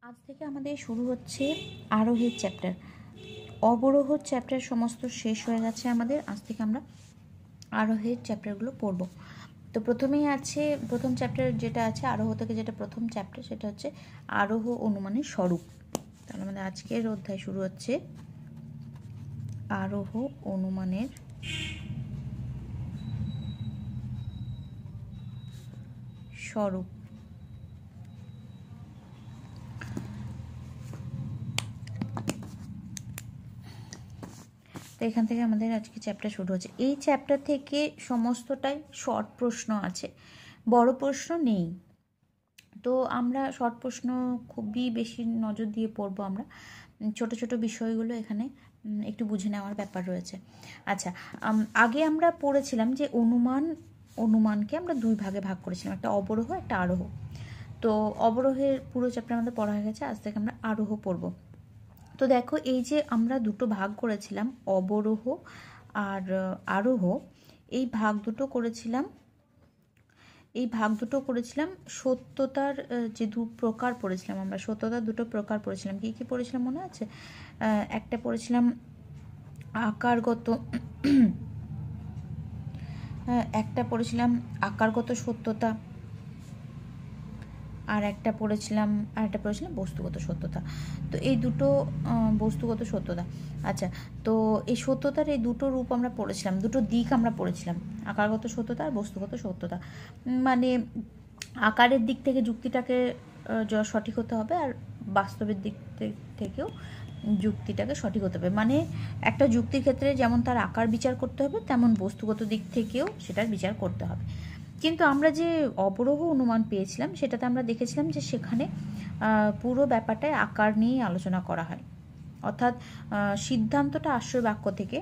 আজ থেকে আমাদের শুরু হচ্ছে আরোহের চ্যাপ্টার। অবরোহ চ্যাপ্টার সমস্ত শেষ হয়ে গেছে আমাদের। আজ থেকে আমরা আরোহের চ্যাপ্টারগুলো পড়ব। তো প্রথমেই আছে প্রথম চ্যাপ্টার যেটা আছে আরোহ থেকে, যেটা প্রথম চ্যাপ্টার, সেটা হচ্ছে আরোহ অনুমানের স্বরূপ। তাহলে আমাদের আজকের অধ্যায় শুরু হচ্ছে আরোহ অনুমানের স্বরূপ। তো এখান থেকে আমাদের আজকে চ্যাপ্টার শুরু হচ্ছে। এই চ্যাপ্টার থেকে সমস্তটাই শর্ট প্রশ্ন আছে, বড় প্রশ্ন নেই। তো আমরা শর্ট প্রশ্ন খুবই বেশি নজর দিয়ে পড়বো। আমরা ছোট ছোট বিষয়গুলো এখানে একটু বুঝে নেওয়ার ব্যাপার রয়েছে। আচ্ছা, আগে আমরা পড়েছিলাম যে অনুমানকে আমরা দুই ভাগে ভাগ করেছিলাম, একটা অবরোহ একটা আরোহ। তো অবরোহের পুরো চ্যাপ্টার আমাদের পড়া হয়ে গেছে। আজ থেকে আমরা আরোহ পড়ব। তো দেখো, এই যে আমরা দুটো ভাগ করেছিলাম, অবরোহ আর আরোহ, এই ভাগ দুটো করেছিলাম সত্যতার যে দু প্রকার পড়েছিলাম আমরা। সত্যতার দুটো প্রকার পড়েছিলাম। কি কি পড়েছিলাম মনে আছে? একটা পড়েছিলাম আকারগত সত্যতা, আর একটা পড়েছিলাম বস্তুগত সত্যতা। তো এই দুটো বস্তুগত সত্যতা। আচ্ছা, তো এই সত্যতার এই দুটো রূপ আমরা পড়েছিলাম, দুটো দিক আমরা পড়েছিলাম, আকারগত সত্যতা আর বস্তুগত সত্যতা। মানে আকারের দিক থেকে যুক্তিটাকে সঠিক হতে হবে, আর বাস্তবের দিক থেকেও যুক্তিটাকে সঠিক হতে হবে। মানে একটা যুক্তির ক্ষেত্রে যেমন তার আকার বিচার করতে হবে, তেমন বস্তুগত দিক থেকেও সেটার বিচার করতে হবে। কিন্তু আমরা যে অবরোহ অনুমান পেয়েছিলাম, সেটাতে আমরা দেখেছিলাম যে সেখানে পুরো ব্যাপারটায় আকার নিয়েই আলোচনা করা হয়। অর্থাৎ সিদ্ধান্তটা আশ্রয় বাক্য থেকে,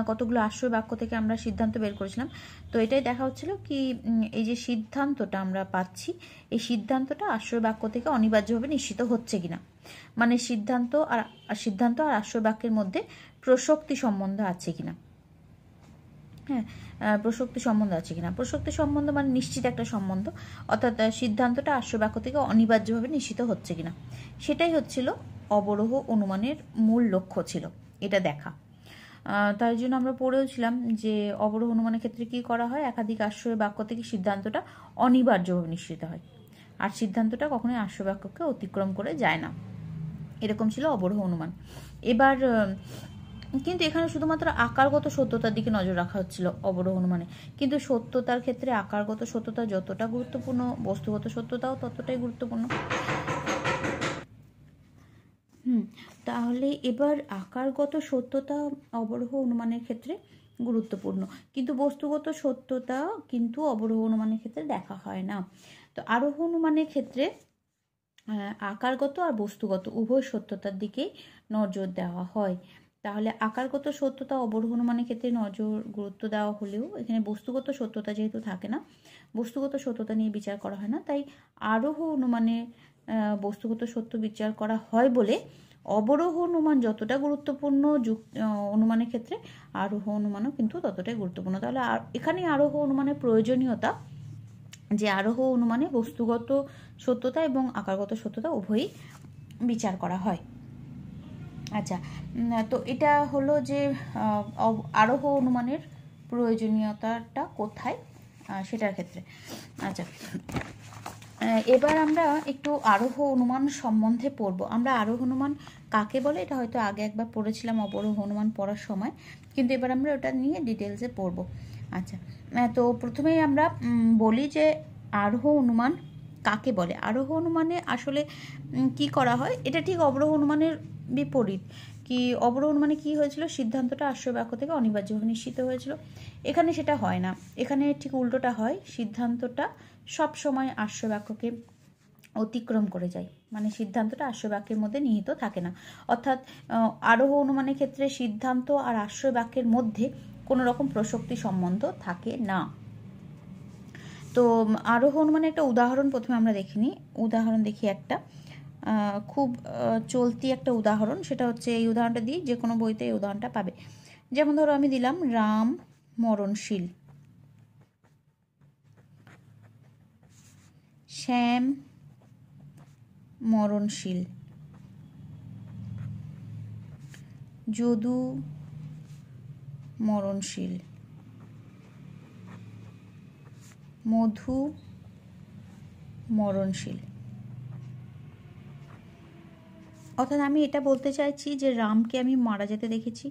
কতগুলো আশ্রয় বাক্য থেকে আমরা সিদ্ধান্ত বের করেছিলাম। তো এটাই দেখা হচ্ছিল কি, এই যে সিদ্ধান্তটা আমরা পাচ্ছি, এই সিদ্ধান্তটা আশ্রয় বাক্য থেকে অনিবার্যভাবে নিশ্চিত হচ্ছে কিনা। মানে সিদ্ধান্ত আর আশ্রয় বাক্যের মধ্যে প্রসক্তি সম্বন্ধ আছে কিনা। হ্যাঁ, প্রসক্তি সম্বন্ধ আছে কিনা। প্রসক্তি সম্বন্ধ মানে নিশ্চিত একটা সম্বন্ধ, অর্থাৎ সিদ্ধান্তটা আশ্রয় বাক্য থেকে অনিবার্যভাবে নিশ্চিত হচ্ছে কিনা। সেটাই হচ্ছিল অবরোহ অনুমানের মূল লক্ষ্য ছিল, এটা দেখা। তাই জন্য আমরা পড়েওছিলাম যে অবরোহ অনুমানের ক্ষেত্রে কি করা হয়, একাধিক আশ্রয় বাক্য থেকে সিদ্ধান্তটা অনিবার্যভাবে নিশ্চিত হয়, আর সিদ্ধান্তটা কখনোই আশ্রয় বাক্যকে অতিক্রম করে যায় না। এরকম ছিল অবরোহ অনুমান। এবার কিন্তু এখানে শুধুমাত্র আকারগত সত্যতার দিকে নজর রাখা হচ্ছিল অবরোহ অনুমানে। কিন্তু সত্যতার ক্ষেত্রে আকারগত সত্যতা যতটা গুরুত্বপূর্ণ, বস্তুগত সত্যতাও ততটাই গুরুত্বপূর্ণ। তাহলে এবার আকারগত সত্যতা অবরোহ অনুমানের ক্ষেত্রে গুরুত্বপূর্ণ, কিন্তু বস্তুগত সত্যতা কিন্তু অবরোহ অনুমানের ক্ষেত্রে দেখা হয় না। তো আরোহ অনুমানের ক্ষেত্রে আকারগত আর বস্তুগত উভয় সত্যতার দিকেই নজর দেওয়া হয়। তাহলে আকারগত সত্যতা অবরোহ অনুমানের ক্ষেত্রে গুরুত্ব দেওয়া হলেও এখানে বস্তুগত সত্যতা যেহেতু থাকে না, বস্তুগত সত্যতা নিয়ে বিচার করা হয় না, তাই আরোহ অনুমানে বস্তুগত সত্য বিচার করা হয় বলে অবরোহ অনুমান যতটা গুরুত্বপূর্ণ অনুমানের ক্ষেত্রে, আরোহ অনুমানও কিন্তু ততটাই গুরুত্বপূর্ণ। তাহলে এখানে আরোহ অনুমানের প্রয়োজনীয়তা যে আরোহ অনুমানে বস্তুগত সত্যতা এবং আকারগত সত্যতা উভয়ই বিচার করা হয়। আচ্ছা, তো এটা হলো যে আরোহ অনুমানের প্রয়োজনীয়তাটা কোথায় সেটার ক্ষেত্রে। আচ্ছা, এবার আমরা একটু আরোহ অনুমান সম্বন্ধে পড়ব। আমরা আরোহ অনুমান কাকে বলে এটা হয়তো আগে একবার পড়েছিলাম অবরোহ অনুমান পড়ার সময়, কিন্তু এবার আমরা ওটা নিয়ে ডিটেলসে পড়ব। আচ্ছা, তো প্রথমেই আমরা বলি যে আরোহ অনুমান কাকে বলে। আরোহ অনুমানে আসলে কি করা হয়, এটা ঠিক অবরোহ অনুমানের বিপরীত। কি অবরোহ অনুমানে কি হয়েছিল, সিদ্ধান্তটা আশ্রয় বাক্য থেকে অনিবার্যভাবে নিশ্চিত হয়েছিল। এখানে সেটা হয় না, এখানে ঠিক উল্টোটা হয়, সিদ্ধান্তটা সব সময় আশ্রয় বাক্যকে অতিক্রম করে যায়। মানে সিদ্ধান্তটা আশ্রয় বাক্যের মধ্যে নিহিত থাকে না। অর্থাৎ আরোহ অনুমানের ক্ষেত্রে সিদ্ধান্ত আর আশ্রয় বাক্যের মধ্যে কোনো রকম প্রসক্তি সম্বন্ধ থাকে না। তো আরোহ অনুমানের একটা উদাহরণ প্রথমে আমরা দেখিনি। উদাহরণ দেখি একটা খুব চলতি একটা উদাহরণ, সেটা হচ্ছে এই উদাহরণটা দিই, যে কোনো বইতে এই উদাহরণটা পাবে। যেমন ধরো আমি দিলাম রাম মরণশীল, শ্যাম মরণশীল। যদু মরণশীল। মধু মরণশীল। অর্থাৎ আমি এটা বলতে চাইছি যে রামকে আমি মারা যেতে দেখেছি,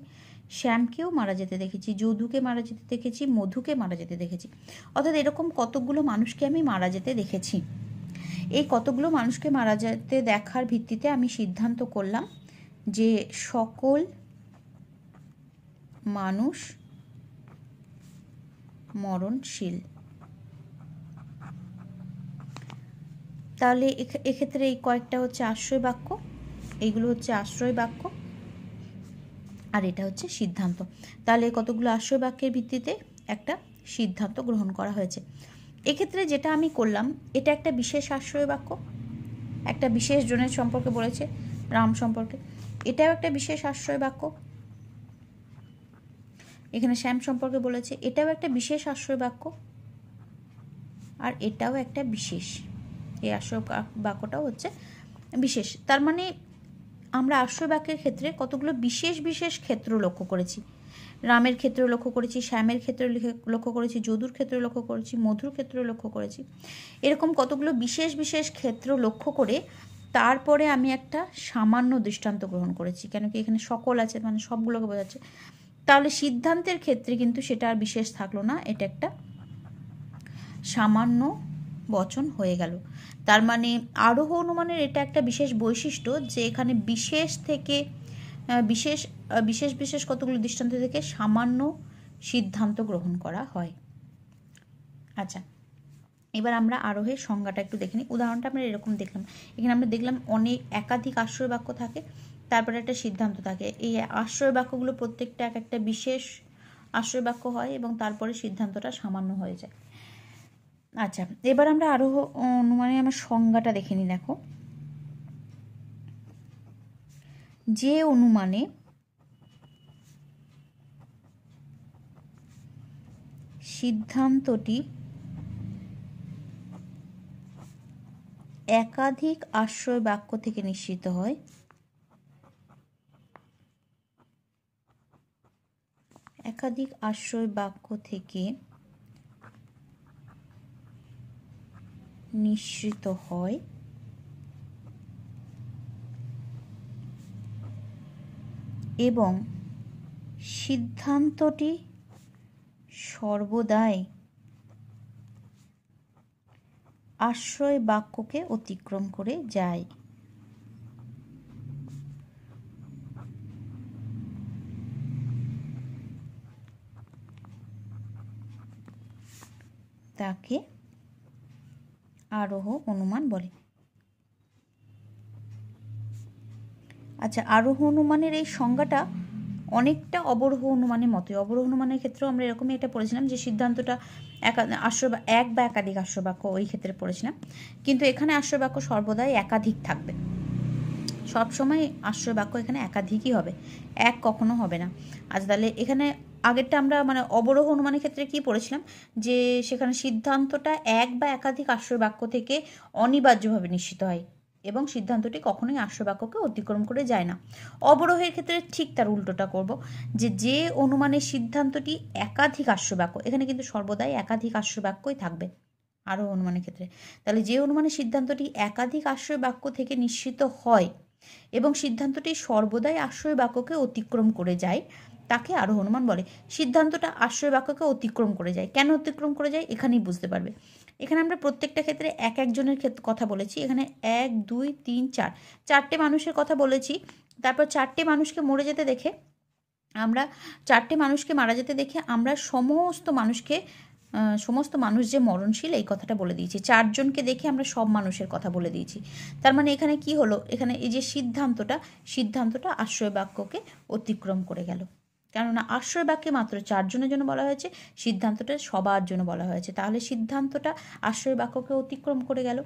শ্যামকেও মারা যেতে দেখেছি, যদুকে মারা যেতে দেখেছি, মধুকে মারা যেতে দেখেছি। অর্থাৎ এরকম কতকগুলো মানুষকে আমি মারা যেতে দেখেছি। এই কতগুলো মানুষকে মারা যেতে দেখার ভিত্তিতে আমি সিদ্ধান্ত করলাম যে সকল মানুষ মরণশীল। তাহলে এক্ষেত্রে এই কয়েকটা হচ্ছে আশ্রয় বাক্য, এইগুলো হচ্ছে আশ্রয় বাক্য, আর এটা হচ্ছে সিদ্ধান্ত। তাহলে কতগুলো আশ্রয় বাক্যের ভিত্তিতে একটা সিদ্ধান্ত গ্রহণ করা হয়েছে। এক্ষেত্রে যেটা আমি করলাম, এটা একটা বিশেষ আশ্রয় বাক্য, একটা বিশেষ জনের সম্পর্কে বলেছে, রাম সম্পর্কে। এটাও একটা বিশেষ আশ্রয় বাক্য। এখানে শ্যাম সম্পর্কে বলেছে, এটাও একটা বিশেষ আশ্রয় বাক্য, আর এটাও একটা বিশেষ। এই আশ্রয় বাক্যটাও হচ্ছে বিশেষ। তার মানে আমরা আশ্রয় বাক্যের ক্ষেত্রে কতগুলো বিশেষ বিশেষ ক্ষেত্র লক্ষ্য করেছি। রামের ক্ষেত্রে লক্ষ্য করেছি, শ্যামের ক্ষেত্রে লক্ষ্য করেছি, যদুর ক্ষেত্রে লক্ষ্য করেছি, মধুর ক্ষেত্রে লক্ষ্য করেছি। এরকম কতগুলো বিশেষ বিশেষ ক্ষেত্র লক্ষ্য করে তারপরে আমি একটা সামান্য দৃষ্টান্ত গ্রহণ করেছি। কেন কি এখানে সকল আছে, মানে সবগুলোকে বোঝাচ্ছে। তাহলে সিদ্ধান্তের ক্ষেত্রে কিন্তু সেটা আর বিশেষ থাকলো না, এটা একটা সামান্য বচন হয়ে গেল। তার মানে আরোহ অনুমানের এটা একটা বিশেষ বৈশিষ্ট্য যে এখানে বিশেষ থেকে বিশেষ বিশেষ বিশেষ কতগুলো দৃষ্টান্ত থেকে সামান্য সিদ্ধান্ত গ্রহণ করা হয়। আচ্ছা, এবার আমরা আরোহের সংজ্ঞাটা একটু দেখে নিই। উদাহরণটা আমরা এরকম দেখলাম, এখানে আমরা দেখলাম একাধিক আশ্রয় বাক্য থাকে, তারপরে একটা সিদ্ধান্ত থাকে। এই আশ্রয় বাক্যগুলো প্রত্যেকটা এক একটা বিশেষ আশ্রয় বাক্য হয় এবং তারপরে সিদ্ধান্তটা সামান্য হয়ে যায়। আচ্ছা, এবার আমরা আরোহ অনুমানে আমার সংজ্ঞাটা দেখে নিই। দেখো, যে অনুমানে সিদ্ধান্তটি একাধিক আশ্রয় বাক্য থেকে নিশ্চিত হয়, একাধিক আশ্রয় বাক্য থেকে নিশ্চিত হয় এবং সিদ্ধান্তটি সর্বদাই আশ্রয় বাক্যকে অতিক্রম করে যায়। তাকে আরোহ অনুমান বলে। আচ্ছা, আরোহ অনুমানের এই সংজ্ঞাটা অনেকটা অবরোহ অনুমানের মতোই। অবরোহ অনুমানের ক্ষেত্রেও আমরা এরকমই এটা পড়েছিলাম যে সিদ্ধান্তটা এক বা একাধিক আশ্রয় বাক্য, ওই ক্ষেত্রে পড়েছিলাম। কিন্তু এখানে আশ্রয় বাক্য সর্বদাই একাধিক থাকবে, সবসময় আশ্রয় বাক্য এখানে একাধিকই হবে, এক কখনো হবে না। আচ্ছা, তাহলে এখানে আগেরটা আমরা মানে অবরোহ অনুমানের ক্ষেত্রে কি পড়েছিলাম যে সেখানে সিদ্ধান্তটা এক বা একাধিক আশ্রয় বাক্য থেকে অনিবার্যভাবে নিশ্চিত হয় এবং সিদ্ধান্তটি কখনোই আশ্রয় বাক্যকে অতিক্রম করে যায় না। অবরোহের ক্ষেত্রে ঠিক তার উল্টোটা করব, যে অনুমানের সিদ্ধান্তটি একাধিক আশ্রয় বাক্য, এখানে কিন্তু সর্বদাই একাধিক আশ্রয় বাক্যই থাকবে আরোহ অনুমানের ক্ষেত্রে। তাহলে যে অনুমানের সিদ্ধান্তটি একাধিক আশ্রয় বাক্য থেকে নিশ্চিত হয় এবং সিদ্ধান্তটি সর্বদাই আশ্রয় বাক্যকে অতিক্রম করে যায়, তাকে আরোহ অনুমান বলে। সিদ্ধান্তটা আশ্রয় বাক্যকে অতিক্রম করে যায়, কেন অতিক্রম করে যায় এখানেই বুঝতে পারবে। এখানে আমরা প্রত্যেকটা ক্ষেত্রে এক একজনের কথা বলেছি। এখানে 1 2 3 4 চারটে মানুষের কথা বলেছি। তারপর চারটে মানুষকে মরে যেতে দেখে আমরা, চারটে মানুষকে মারা যেতে দেখে আমরা সমস্ত মানুষ যে মরণশীল এই কথাটা বলে দিয়েছি। চারজনকে দেখে আমরা সব মানুষের কথা বলে দিয়েছি। তার মানে এখানে কি হলো, এখানে এই যে সিদ্ধান্তটা আশ্রয় বাক্যকে অতিক্রম করে গেল। কেননা আশ্রয় বাক্যে মাত্র চারজনের জন্য বলা হয়েছে, সিদ্ধান্তটা সবার জন্য বলা হয়েছে, তাহলে সিদ্ধান্তটা আশ্রয় বাক্যকে অতিক্রম করে গেল।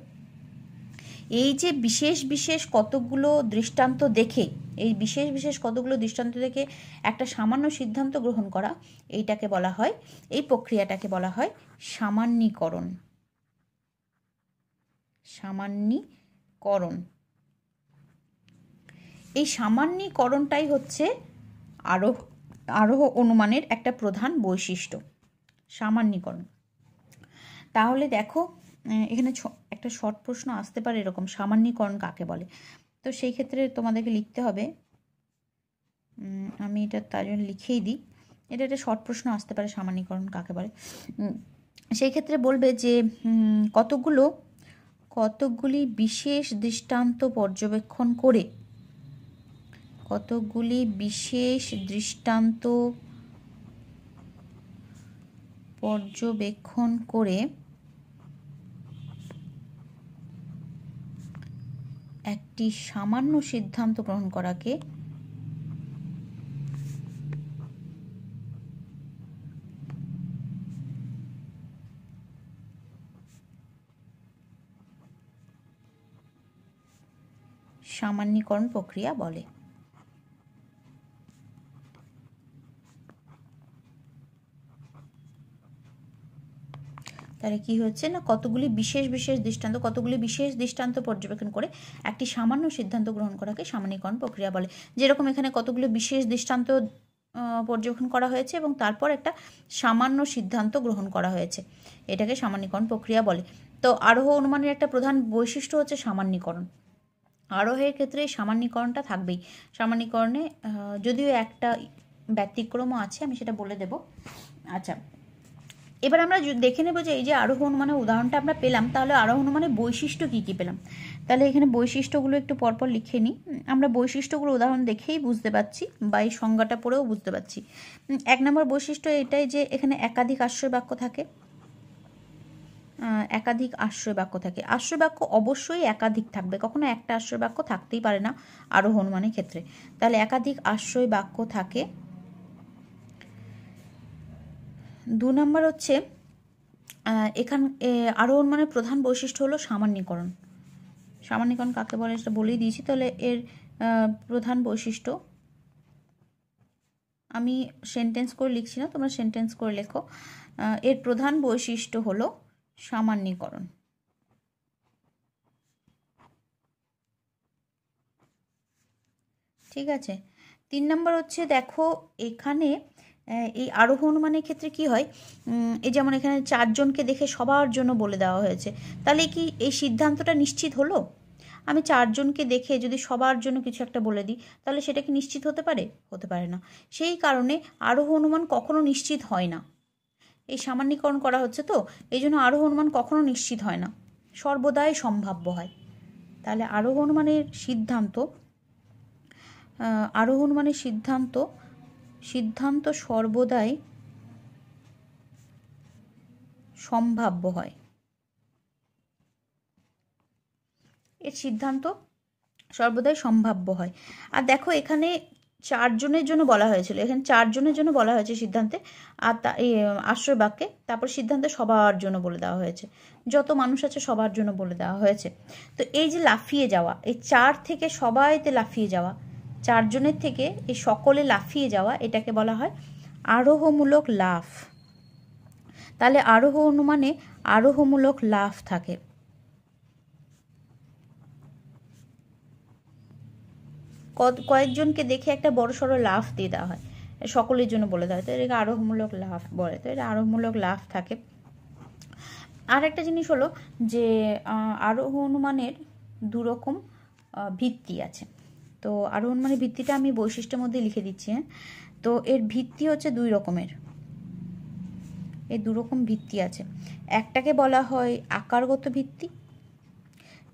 এই যে বিশেষ বিশেষ কতগুলো দৃষ্টান্ত দেখে একটা সামান্য সিদ্ধান্ত গ্রহণ করা, এইটাকে বলা হয়, এই প্রক্রিয়াটাকে বলা হয় সামান্যীকরণ। এই সামান্যীকরণটাই হচ্ছে আরোহ অনুমানের একটা প্রধান বৈশিষ্ট্য, সামান্যীকরণ। তাহলে দেখো এখানে একটা শর্ট প্রশ্ন আসতে পারে এরকম, সামান্যীকরণ কাকে বলে। তো সেই ক্ষেত্রে তোমাদেরকে লিখতে হবে, আমি এটা তার জন্য লিখেই দিই, এটা একটা শর্ট প্রশ্ন আসতে পারে, সামান্যীকরণ কাকে বলে। সেই ক্ষেত্রে বলবে যে কতকগুলি বিশেষ দৃষ্টান্ত পর্যবেক্ষণ করে, কতকগুলি বিশেষ দৃষ্টান্ত পর্যবেক্ষণ করে একটি সামান্য সিদ্ধান্ত গ্রহণ করাকে সামান্যীকরণ প্রক্রিয়া বলে। তাহলে কি হচ্ছে না, কতগুলি বিশেষ দৃষ্টান্ত পর্যবেক্ষণ করে একটি সামান্য সিদ্ধান্ত গ্রহণ করাকে সামান্যীকরণ প্রক্রিয়া বলে। যেরকম এখানে কতগুলো বিশেষ দৃষ্টান্ত পর্যবেক্ষণ করা হয়েছে এবং তারপর একটা সামান্য সিদ্ধান্ত গ্রহণ করা হয়েছে, এটাকে সামান্যীকরণ প্রক্রিয়া বলে। তো আরোহ অনুমানের একটা প্রধান বৈশিষ্ট্য হচ্ছে সামান্যীকরণ। আরোহের ক্ষেত্রে এই সামান্যীকরণটা থাকবেই। সামান্যীকরণে যদিও একটা ব্যতিক্রমও আছে, আমি সেটা বলে দেব। আচ্ছা, এবার আমরা দেখে নেব যে এই যে আরোহ অনুমানের উদাহরণটা আমরা পেলাম, তাহলে আরোহ অনুমানের বৈশিষ্ট্য কী কী পেলাম। তাহলে এখানে বৈশিষ্ট্যগুলো একটু পরপর লিখে নিই। আমরা বৈশিষ্ট্যগুলো উদাহরণ দেখেই বুঝতে পারছি বা এই সংজ্ঞাটা পড়েও বুঝতে পারছি। 1 নম্বর বৈশিষ্ট্য এটাই যে এখানে একাধিক আশ্রয় বাক্য থাকে। একাধিক আশ্রয় বাক্য থাকে। আশ্রয় বাক্য অবশ্যই একাধিক থাকবে, কখনো একটা আশ্রয় বাক্য থাকতেই পারে না আরোহ অনুমানের ক্ষেত্রে। তাহলে একাধিক আশ্রয় বাক্য থাকে। 2 নম্বর হচ্ছে এখানে আরোহ অনুমানের প্রধান বৈশিষ্ট্য হলো সামান্যীকরণ। সামান্যীকরণ কাকে বলে সেটা বলেই দিয়েছি। তাহলে এর প্রধান বৈশিষ্ট্য, আমি সেন্টেন্স করে লিখছি না, তোমরা সেন্টেন্স করে লেখো। এর প্রধান বৈশিষ্ট্য হলো সামান্যীকরণ। ঠিক আছে। 3 নম্বর হচ্ছে, দেখো এখানে এই আরোহ অনুমানের ক্ষেত্রে কি হয়, এই যেমন এখানে 4 জনকে দেখে সবার জন্য বলে দেওয়া হয়েছে, তাহলে কি এই সিদ্ধান্তটা নিশ্চিত হলো? আমি 4 জনকে দেখে যদি সবার জন্য কিছু একটা বলে দিই, তাহলে সেটা কি নিশ্চিত হতে পারে? হতে পারে না। সেই কারণে আরোহ অনুমান কখনো নিশ্চিত হয় না। এই সামান্যীকরণ করা হচ্ছে, তো এই জন্য আরোহ অনুমান কখনো নিশ্চিত হয় না, সর্বদাই সম্ভাব্য হয়। তাহলে আরোহ অনুমানের সিদ্ধান্ত সর্বদাই সম্ভাব্য হয়। এর সিদ্ধান্ত সর্বদাই সম্ভাব্য হয়। আর দেখো এখানে 4 জনের জন্য বলা হয়েছিল, এখানে 4 জনের জন্য বলা হয়েছে সিদ্ধান্তে, আর এই আশ্রয় বাক্যে তারপর সিদ্ধান্তে সবার জন্য বলে দেওয়া হয়েছে, যত মানুষ আছে সবার জন্য বলে দেওয়া হয়েছে। তো এই যে লাফিয়ে যাওয়া, এই 4 থেকে সবাইতে লাফিয়ে যাওয়া, 4 জনের থেকে এই সকলে লাফিয়ে যাওয়া, এটাকে বলা হয় আরোহমূলক লাফ। তাহলে আরোহ অনুমানে আরোহমূলক লাফ থাকে। কয়েকজনকে দেখে একটা বড়সড় লাফ দিয়ে দেওয়া হয়, সকলের জন্য বলে দেওয়া হয়, তো এটাকে আরোহমূলক লাফ বলে। তো এটা আরোহমূলক লাফ থাকে। আর একটা জিনিস হলো যে আরোহ অনুমানের 2 রকম ভিত্তি আছে। তো আরোহ অনুমানের ভিত্তিটা আমি বৈশিষ্ট্যের মধ্যে লিখে দিচ্ছি। হ্যাঁ, তো এর ভিত্তি হচ্ছে 2 রকমের। এই 2 রকম ভিত্তি আছে। একটাকে বলা হয় আকারগত ভিত্তি।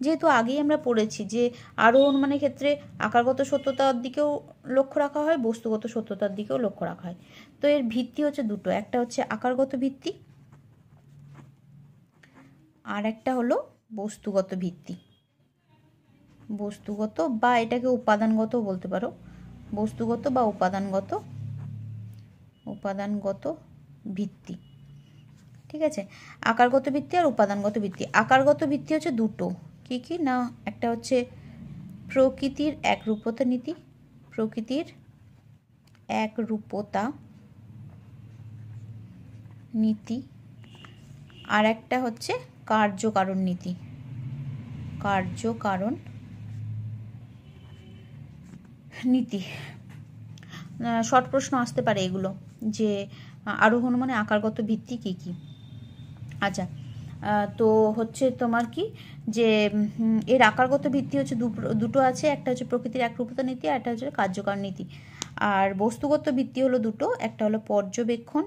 যেহেতু আগেই আমরা পড়েছি যে আরোহ অনুমানের ক্ষেত্রে আকারগত সত্যতার দিকেও লক্ষ্য রাখা হয়, বস্তুগত সত্যতার দিকেও লক্ষ্য রাখা হয়। তো এর ভিত্তি হচ্ছে 2টো, একটা হচ্ছে আকারগত ভিত্তি, আর একটা হলো বস্তুগত ভিত্তি। বস্তুগত বা এটাকে উপাদানগত বলতে পারো, বস্তুগত বা উপাদানগত ভিত্তি। ঠিক আছে, আকারগত ভিত্তি আর উপাদানগত ভিত্তি। আকারগত ভিত্তি হচ্ছে 2টো, কি কি না, একটা হচ্ছে প্রকৃতির একরূপতা নীতি, প্রকৃতির একরূপতা নীতি, আর একটা হচ্ছে কার্যকারণ নীতি, কার্যকারণ নীতি, শর্ট প্রশ্ন আসতে পারে এগুলো, যে আরোহণ মানে আকারগত ভিত্তি কি কি। আচ্ছা, তো হচ্ছে তোমার কি যে এর আকারগত ভিত্তি হচ্ছে দুটো আছে, একটা হচ্ছে প্রকৃতির একরূপতা নীতি আর একটা হচ্ছে কার্যকর নীতি। আর বস্তুগত ভিত্তি হলো দুটো, একটা হলো পর্যবেক্ষণ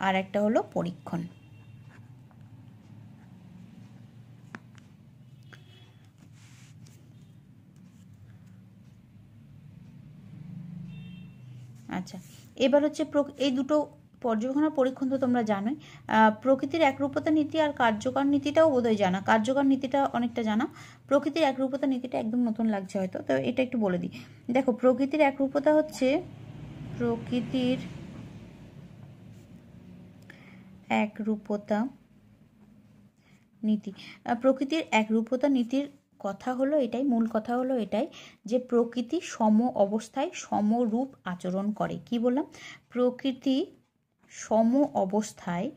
আর একটা হলো পরীক্ষণ। আচ্ছা, এবার হচ্ছে এই দুটো পর্যবেক্ষণ আর পরীক্ষণ তো তোমরা জানোই। প্রকৃতির একরূপতা নীতি আর কার্যকর নীতিটাও বোধহয় জানা, কার্যকর নীতিটা অনেকটা জানা, প্রকৃতির একরূপতা নীতিটা একদম নতুন লাগছে হয়তো, তো এটা একটু বলে দিই। দেখো, প্রকৃতির একরূপতা হচ্ছে প্রকৃতির একরূপতা নীতি। প্রকৃতির একরূপতা নীতির কথা হলো এটাই, মূল কথা হলো এটাই যে প্রকৃতি সম অবস্থায় সমরূপ আচরণ করে। কি বললাম? প্রকৃতি সম অবস্থায়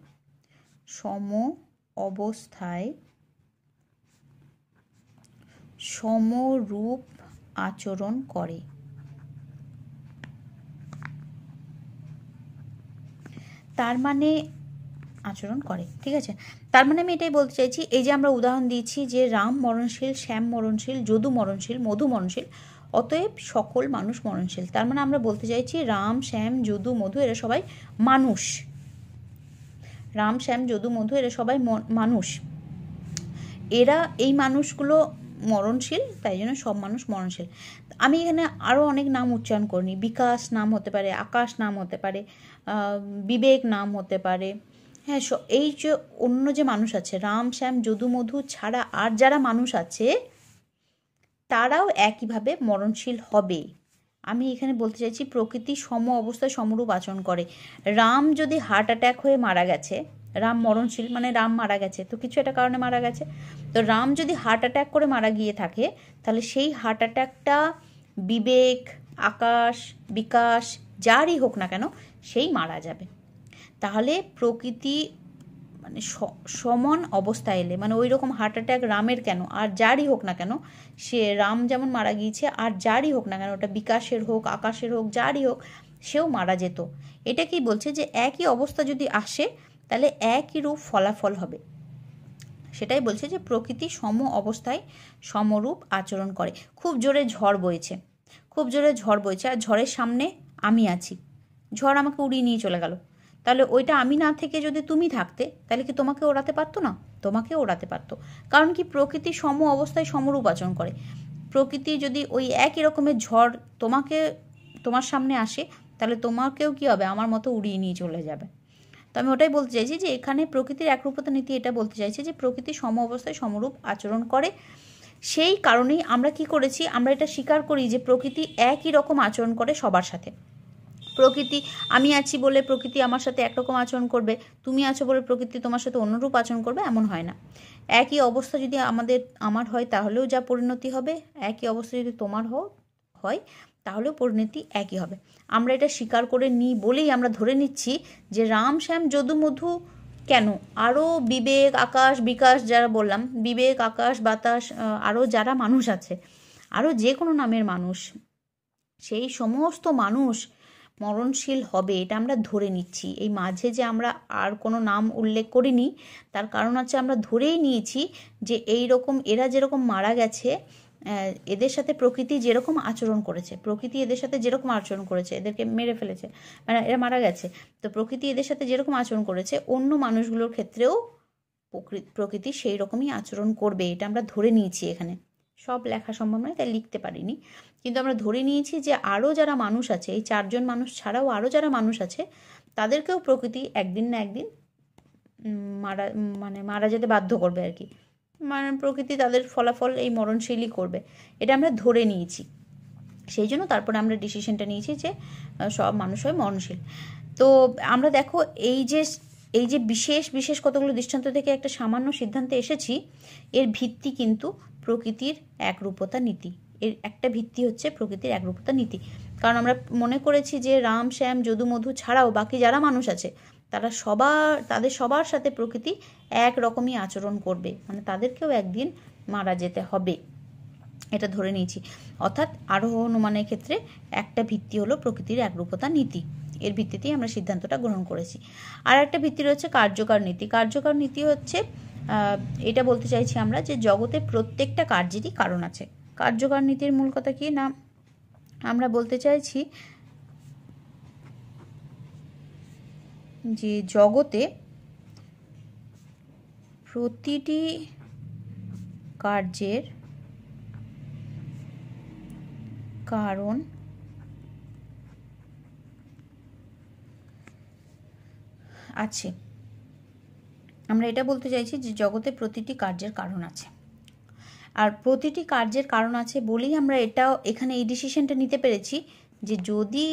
সমরূপ আচরণ করে। তার মানে আচরণ করে, ঠিক আছে? তার মানে আমি এটাই বলতে চাইছি, এই যে আমরা উদাহরণ দিয়েছি যে রাম মরণশীল, শ্যাম মরণশীল, যদু মরণশীল, মধু মরণশীল, অতএব সকল মানুষ মরণশীল। তার মানে আমরা বলতে চাইছি রাম, শ্যাম, যদু, মধু এরা সবাই মানুষ। রাম, শ্যাম, যদু, মধু এরা সবাই মানুষ। এরা, এই মানুষগুলো মরণশীল, তাই জন্য সব মানুষ মরণশীল। আমি এখানে আরও অনেক নাম উচ্চারণ করিনি। বিকাশ নাম হতে পারে, আকাশ নাম হতে পারে, বিবেক নাম হতে পারে। হ্যাঁ, এই যে অন্য যে মানুষ আছে, রাম, শ্যাম, যদু, মধু ছাড়া আর যারা মানুষ আছে তারাও একইভাবে মরণশীল হবে। আমি এখানে বলতে চাইছি প্রকৃতি সম অবস্থায় সমরূপ আচরণ করে। রাম যদি হার্ট অ্যাটাক হয়ে মারা গেছে, রাম মরণশীল মানে রাম মারা গেছে, তো কিছু একটা কারণে মারা গেছে, তো রাম যদি হার্ট অ্যাটাক করে মারা গিয়ে থাকে, তাহলে সেই হার্ট অ্যাটাকটা বিবেক, আকাশ, বিকাশ যারই হোক না কেন সেই মারা যাবে। তাহলে প্রকৃতি মানে সমান অবস্থায় এলে, মানে ওই রকম হার্ট অ্যাটাক রামের কেন, আর যারই হোক না কেন, সে রাম যেমন মারা গিয়েছে আর যারই হোক না কেন, ওটা বিকাশের হোক, আকাশের হোক, যারই হোক, সেও মারা যেত। এটা কি বলছে যে একই অবস্থা যদি আসে তাহলে একই রূপ ফলাফল হবে। সেটাই বলছে যে প্রকৃতি সম অবস্থায় সমরূপ আচরণ করে। খুব জোরে ঝড় বইছে, আর ঝড়ের সামনে আমি আছি, ঝড় আমাকে উড়িয়ে নিয়ে চলে গেল, তাহলে ওইটা আমি না থেকে যদি তুমি থাকতে, তাহলে কি তোমাকে ওড়াতে পারতো না? তোমাকে ওড়াতে পারতো। কারণ কি, প্রকৃতি সম অবস্থায় সমরূপ আচরণ করে। প্রকৃতি যদি ওই একই রকমের ঝড় তোমার সামনে আসে, তাহলে তোমাকেও কি হবে, আমার মতো উড়িয়ে নিয়ে চলে যাবে। তো আমি ওটাই বলতে চাইছি যে এখানে প্রকৃতির একরূপতা নীতি এটা বলতে চাইছে যে প্রকৃতি সম অবস্থায় সমরূপ আচরণ করে। সেই কারণেই আমরা কি করেছি, আমরা এটা স্বীকার করি যে প্রকৃতি একই রকম আচরণ করে সবার সাথে। প্রকৃতি, আমি আছি বলে প্রকৃতি আমার সাথে একরকম আচরণ করবে, তুমি আছো বলে প্রকৃতি তোমার সাথে অন্যরূপ আচরণ করবে, এমন হয় না। একই অবস্থা যদি আমার হয় তাহলেও যা পরিণতি হবে, একই অবস্থা যদি তোমার হয় তাহলেও পরিণতি একই হবে। আমরা এটা স্বীকার করে নিই বলেই আমরা ধরে নিচ্ছি যে রাম, শ্যাম, যদু, মধু কেন, আরও বিবেক, আকাশ, বিকাশ যারা বললাম, বিবেক, আকাশ, বাতাস, আরও যারা মানুষ আছে, আরও যে কোনো নামের মানুষ, সেই সমস্ত মানুষ মরণশীল হবে, এটা আমরা ধরে নিচ্ছি। এই মাঝে যে আমরা আর কোনো নাম উল্লেখ করিনি, তার কারণ হচ্ছে আমরা ধরেই নিয়েছি যে এই রকম এরা যেরকম মারা গেছে, এদের সাথে প্রকৃতি যেরকম আচরণ করেছে, প্রকৃতি এদের সাথে যেরকম আচরণ করেছে, এদেরকে মেরে ফেলেছে, মানে এরা মারা গেছে, তো প্রকৃতি এদের সাথে যেরকম আচরণ করেছে অন্য মানুষগুলোর ক্ষেত্রেও প্রকৃতি সেই রকমই আচরণ করবে, এটা আমরা ধরে নিয়েছি। এখানে সব লেখা সম্ভব নয়, তাই লিখতে পারিনি, কিন্তু আমরা ধরে নিয়েছি যে আরও যারা মানুষ আছে, এই 4 জন মানুষ ছাড়াও আরও যারা মানুষ আছে, তাদেরকেও প্রকৃতি একদিন না একদিন মারা যেতে বাধ্য করবে আর কি। মানে প্রকৃতি তাদের ফলাফল এই মরণশীলই করবে, এটা আমরা ধরে নিয়েছি। সেই জন্য তারপরে আমরা ডিসিশনটা নিয়েছি যে সব মানুষ হয় মরণশীল। তো আমরা দেখো এই যে বিশেষ কতগুলো দৃষ্টান্ত থেকে একটা সামান্য সিদ্ধান্তে এসেছি, এর ভিত্তি কিন্তু প্রকৃতির একরূপতা নীতি। এর একটা ভিত্তি হচ্ছে প্রকৃতির একরূপতা নীতি। কারণ আমরা মনে করেছি যে রাম, শ্যাম, যদু, মধু ছাড়াও বাকি যারা মানুষ আছে তাদের সবার সাথে প্রকৃতি এক রকমই আচরণ করবে, মানে তাদেরকেও একদিন মারা যেতে হবে। এটা ধরে নিয়েছি। অর্থাৎ আরোহ অনুমানের ক্ষেত্রে একটা ভিত্তি হলো প্রকৃতির একরূপতা নীতি, এর ভিত্তিতেই আমরা সিদ্ধান্তটা গ্রহণ করেছি। আর একটা ভিত্তি রয়েছে কার্যকর নীতি। কার্যকর নীতি হচ্ছে এটা বলতে চাইছি আমরা যে জগতে প্রত্যেকটা কার্যেরই কারণ আছে। কার্যকর নীতির মূল কথা কি না, আমরা বলতে চাইছি যে জগতে প্রতিটি কার্যের কারণ আছে। আমরা এটা বলতে চাইছি যে জগতে প্রতিটি কার্যের কারণ আছে, আর প্রতিটি কার্যের কারণ আছে বলেই আমরা এটাও এখানে এই ডিসিশনটা নিতে পেরেছি যে যদি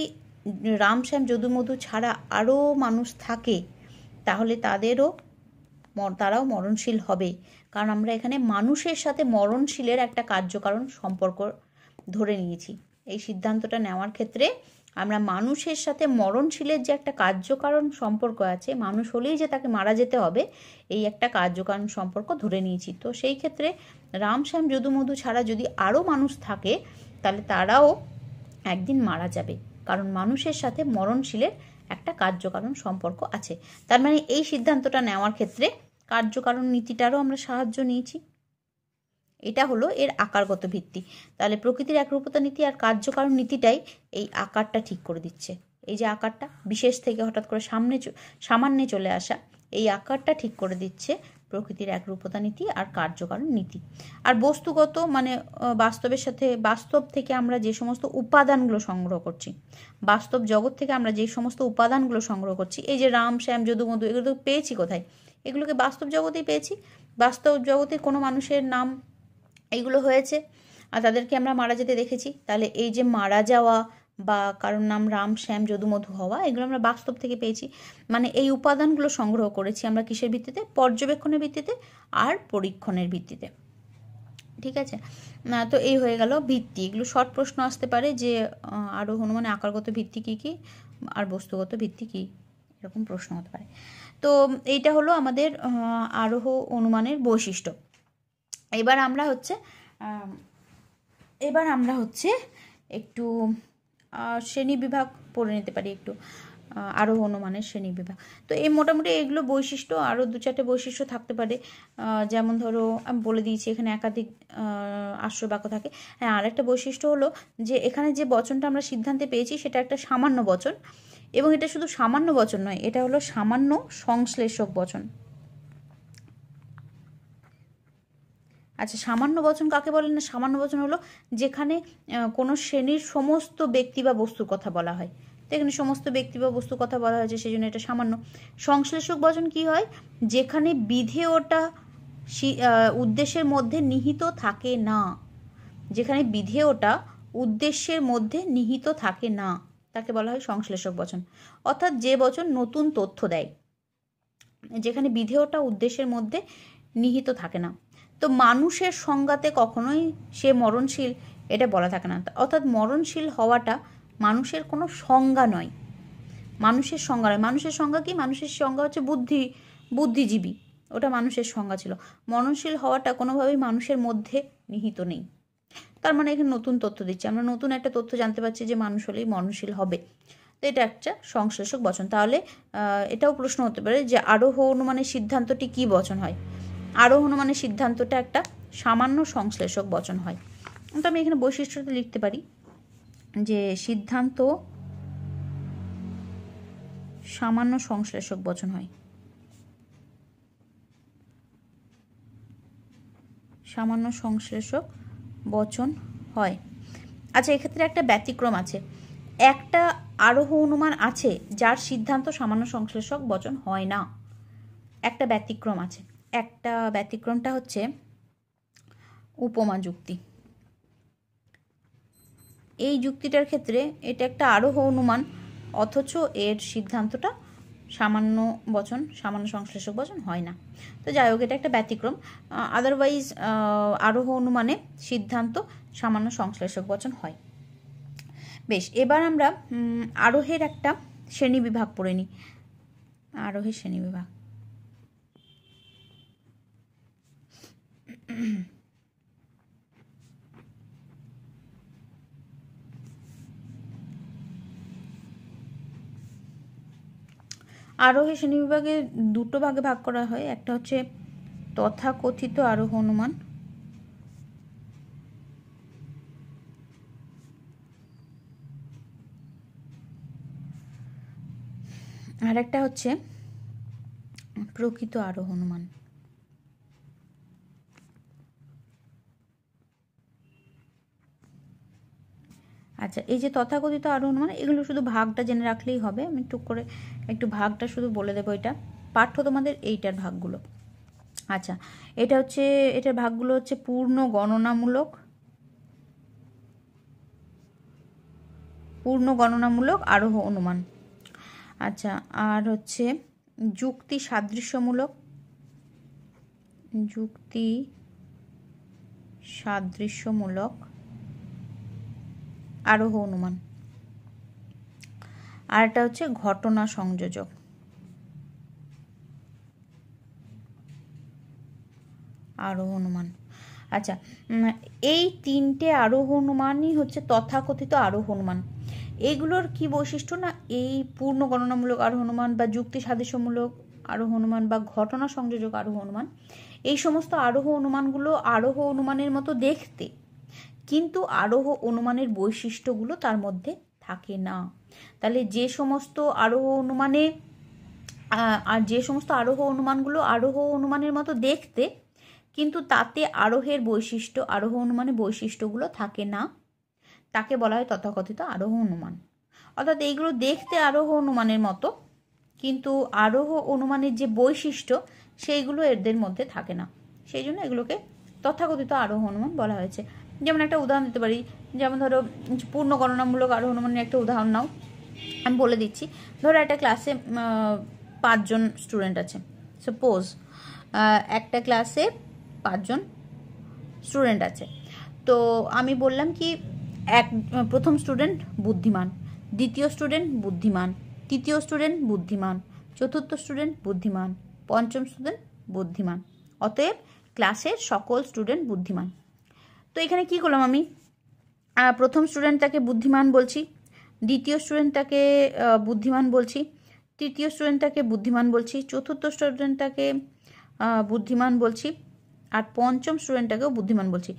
রাম শ্যাম যদু মধু ছাড়া আরও মানুষ থাকে তাহলে তারাও মরণশীল হবে। কারণ আমরা এখানে মানুষের সাথে মরণশীলের একটা কার্যকারণ সম্পর্ক ধরে নিয়েছি। এই সিদ্ধান্তটা নেওয়ার ক্ষেত্রে আমরা মানুষের সাথে মরণশীলের যে একটা কার্যকারণ সম্পর্ক আছে, মানুষ হলেই যে তাকে মারা যেতে হবে এই একটা কার্যকারণ সম্পর্ক ধরে নিয়েছি। তো সেই ক্ষেত্রে রাম শ্যাম যদু মধু ছাড়া যদি আরও মানুষ থাকে তাহলে তারাও একদিন মারা যাবে, কারণ মানুষের সাথে মরণশীলের একটা কার্যকারণ সম্পর্ক আছে। তার মানে এই সিদ্ধান্তটা নেওয়ার ক্ষেত্রে কার্যকারণ নীতিটারও আমরা সাহায্য নিয়েছি। এটা হলো এর আকারগত ভিত্তি। তাহলে প্রকৃতির একরূপতা নীতি আর কার্যকারণ নীতিটাই এই আকারটা ঠিক করে দিচ্ছে। এই যে আকারটা বিশেষ থেকে হঠাৎ করে সামান্যে চলে আসা, এই আকারটা ঠিক করে দিচ্ছে প্রকৃতির একরূপতা নীতি আর কার্যকারণ নীতি। আর বস্তুগত মানে বাস্তব থেকে আমরা যে সমস্ত উপাদানগুলো সংগ্রহ করছি, বাস্তব জগৎ থেকে আমরা যে সমস্ত উপাদানগুলো সংগ্রহ করছি, এই যে রাম শ্যাম যদু মধু এগুলো তো পেয়েছি কোথায়? এগুলোকে বাস্তব জগতেই পেয়েছি। বাস্তব জগতে কোনো মানুষের নাম এইগুলো হয়েছে আর তাদেরকে আমরা মারা যেতে দেখেছি। তাহলে এই যে মারা যাওয়া বা কারোর নাম রাম শ্যাম যদু মধু হওয়া, এগুলো আমরা বাস্তব থেকে পেয়েছি। মানে এই উপাদানগুলো সংগ্রহ করেছি আমরা কিসের ভিত্তিতে? পর্যবেক্ষণের ভিত্তিতে আর পরীক্ষণের ভিত্তিতে। ঠিক আছে, তো এই হয়ে গেল ভিত্তি। এগুলো শর্ট প্রশ্ন আসতে পারে যে আরোহ অনুমানে আকারগত ভিত্তি কী কী আর বস্তুগত ভিত্তি কী, এরকম প্রশ্ন হতে পারে। তো এইটা হলো আমাদের আরোহ অনুমানের বৈশিষ্ট্য। এবার আমরা হচ্ছে একটু শ্রেণী বিভাগ পড়ে নিতে পারি, একটু আরোহ অনুমানের শ্রেণী বিভাগ। তো এই মোটামুটি এগুলো বৈশিষ্ট্য, আরও 2-4টে বৈশিষ্ট্য থাকতে পারে। যেমন ধরো আমি বলে দিয়েছি এখানে একাধিক আশ্রয় বাক্য থাকে। হ্যাঁ, আরেকটা বৈশিষ্ট্য হলো যে এখানে যে বচনটা আমরা সিদ্ধান্তে পেয়েছি সেটা একটা সামান্য বচন, এবং এটা শুধু সামান্য বচন নয়, এটা হলো সামান্য সংশ্লেষক বচন। আচ্ছা, সামান্য বচন কাকে বলে না? সামান্য বচন হলো যেখানে কোনো শ্রেণীর সমস্ত ব্যক্তি বা বস্তুর কথা বলা হয়। তো এখানে সমস্ত ব্যক্তি বা বস্তুর কথা বলা হয়েছে, সেই জন্য এটা সামান্য। সংশ্লেষক বচন কি হয়? যেখানে বিধেয়টা উদ্দেশ্যের মধ্যে নিহিত থাকে না, যেখানে বিধেয়টা উদ্দেশ্যের মধ্যে নিহিত থাকে না তাকে বলা হয় সংশ্লেষক বচন। অর্থাৎ যে বচন নতুন তথ্য দেয়, যেখানে বিধেয়টা উদ্দেশ্যের মধ্যে নিহিত থাকে না। তো মানুষের সংজ্ঞাতে কখনোই সে মরণশীল এটা বলা থাকে না। অর্থাৎ মরণশীল হওয়াটা মানুষের কোনো সংজ্ঞা নয়, মানুষের সংজ্ঞা নয়। মানুষের সংজ্ঞা কি? মানুষের সংজ্ঞা হচ্ছে বুদ্ধিজীবী, ওটা মানুষের সংজ্ঞা ছিল। মরণশীল হওয়াটা কোনোভাবেই মানুষের মধ্যে নিহিত নেই। তার মানে এখানে নতুন তথ্য দিচ্ছে, আমরা নতুন একটা তথ্য জানতে পারছি যে মানুষ হলেই মরণশীল হবে। তো এটা একটা সংশ্লেষক বচন। তাহলে এটাও প্রশ্ন হতে পারে যে আরোহ অনুমানের সিদ্ধান্তটি কী বচন হয়? আরোহ অনুমানের সিদ্ধান্তটা একটা সামান্য সংশ্লেষক বচন হয়। তো আমি এখানে বৈশিষ্ট্যটা লিখতে পারি যে সিদ্ধান্ত সামান্য সংশ্লেষক বচন হয়। সামান্য সংশ্লেষক বচন হয়। আচ্ছা, এক্ষেত্রে একটা ব্যতিক্রম আছে। একটা আরোহ অনুমান আছে যার সিদ্ধান্ত সামান্য সংশ্লেষক বচন হয় না। একটা ব্যতিক্রম আছে। একটা ব্যতিক্রমটা হচ্ছে উপমা যুক্তি। এই যুক্তিটার ক্ষেত্রে এটা একটা আরোহ অনুমান, অথচ এর সিদ্ধান্তটা সামান্য সংশ্লেষক বচন হয় না। তো যাই হোক, এটা একটা ব্যতিক্রম। আদারওয়াইজ আরোহ অনুমানে সিদ্ধান্ত সামান্য সংশ্লেষক বচন হয়। বেশ, এবার আমরা আরোহের একটা শ্রেণীবিভাগ পড়ে নিই। আরোহের শ্রেণীবিভাগ। আরোহী শ্রেণীবিভাগে দুটো ভাগে ভাগ করা হয়, একটা হচ্ছে তথাকথিত আরোহ অনুমান, আর একটা হচ্ছে প্রকৃত আরোহ অনুমান। আচ্ছা, এই যে তথাকথিত আরোহ অনুমান, এগুলো শুধু ভাগটা জেনে রাখলেই হবে। আমি টুক করে একটু ভাগটা শুধু বলে দেবো। এটা পাঠ্য তোমাদের এইটার ভাগগুলো। আচ্ছা, এটা হচ্ছে, এটার ভাগগুলো হচ্ছে পূর্ণ গণনামূলক আরোহ অনুমান। আচ্ছা, আর হচ্ছে যুক্তি সাদৃশ্যমূলক আরোহ অনুমান। আর এটা হচ্ছে ঘটনা সংযোজক আরোহ অনুমান। আচ্ছা, এই তিনটে আরোহ অনুমানই হচ্ছে তথাকথিত আরোহ অনুমান। এইগুলোর কি বৈশিষ্ট্য না, এই পূর্ণ গণনামূলক আরোহ অনুমান বা যুক্তি সাদৃশ্যমূলক আরোহ অনুমান বা ঘটনা সংযোজক আরোহ অনুমান, এই সমস্ত আরোহ অনুমানগুলো আরোহ অনুমানের মতো দেখতে, কিন্তু আরোহ অনুমানের বৈশিষ্ট্যগুলো তার মধ্যে থাকে না। তাহলে যে সমস্ত আরোহ অনুমানগুলো আরোহ অনুমানের মতো দেখতে, কিন্তু তাতে আরোহ অনুমানের বৈশিষ্ট্যগুলো থাকে না, তাকে বলা হয় তথাকথিত আরোহ অনুমান। অর্থাৎ এইগুলো দেখতে আরোহ অনুমানের মতো, কিন্তু আরোহ অনুমানের যে বৈশিষ্ট্য সেইগুলো এদের মধ্যে থাকে না, সেই জন্য এগুলোকে তথাকথিত আরোহ অনুমান বলা হয়েছে। যেমন একটা উদাহরণ দিতে পারি, যেমন ধরো পূর্ণ গণনামূলক আরোহ অনুমানের একটা উদাহরণ নাও, আমি বলে দিচ্ছি। ধরো একটা ক্লাসে 5 জন স্টুডেন্ট আছে। সাপোজ একটা ক্লাসে 5 জন স্টুডেন্ট আছে। তো আমি বললাম কি, প্রথম স্টুডেন্ট বুদ্ধিমান, দ্বিতীয় স্টুডেন্ট বুদ্ধিমান, তৃতীয় স্টুডেন্ট বুদ্ধিমান, চতুর্থ স্টুডেন্ট বুদ্ধিমান, পঞ্চম স্টুডেন্ট বুদ্ধিমান। অতএব ক্লাসের সকল স্টুডেন্ট বুদ্ধিমান। তো এখানে কি করলাম, আমি প্রথম স্টুডেন্টটাকে বুদ্ধিমান বলছি, দ্বিতীয় স্টুডেন্টটাকে বুদ্ধিমান বলছি, তৃতীয় স্টুডেন্টটাকে বুদ্ধিমান বলছি, চতুর্থ স্টুডেন্টটাকে বুদ্ধিমান বলছি, আর পঞ্চম স্টুডেন্টটাকেও বুদ্ধিমান বলছি।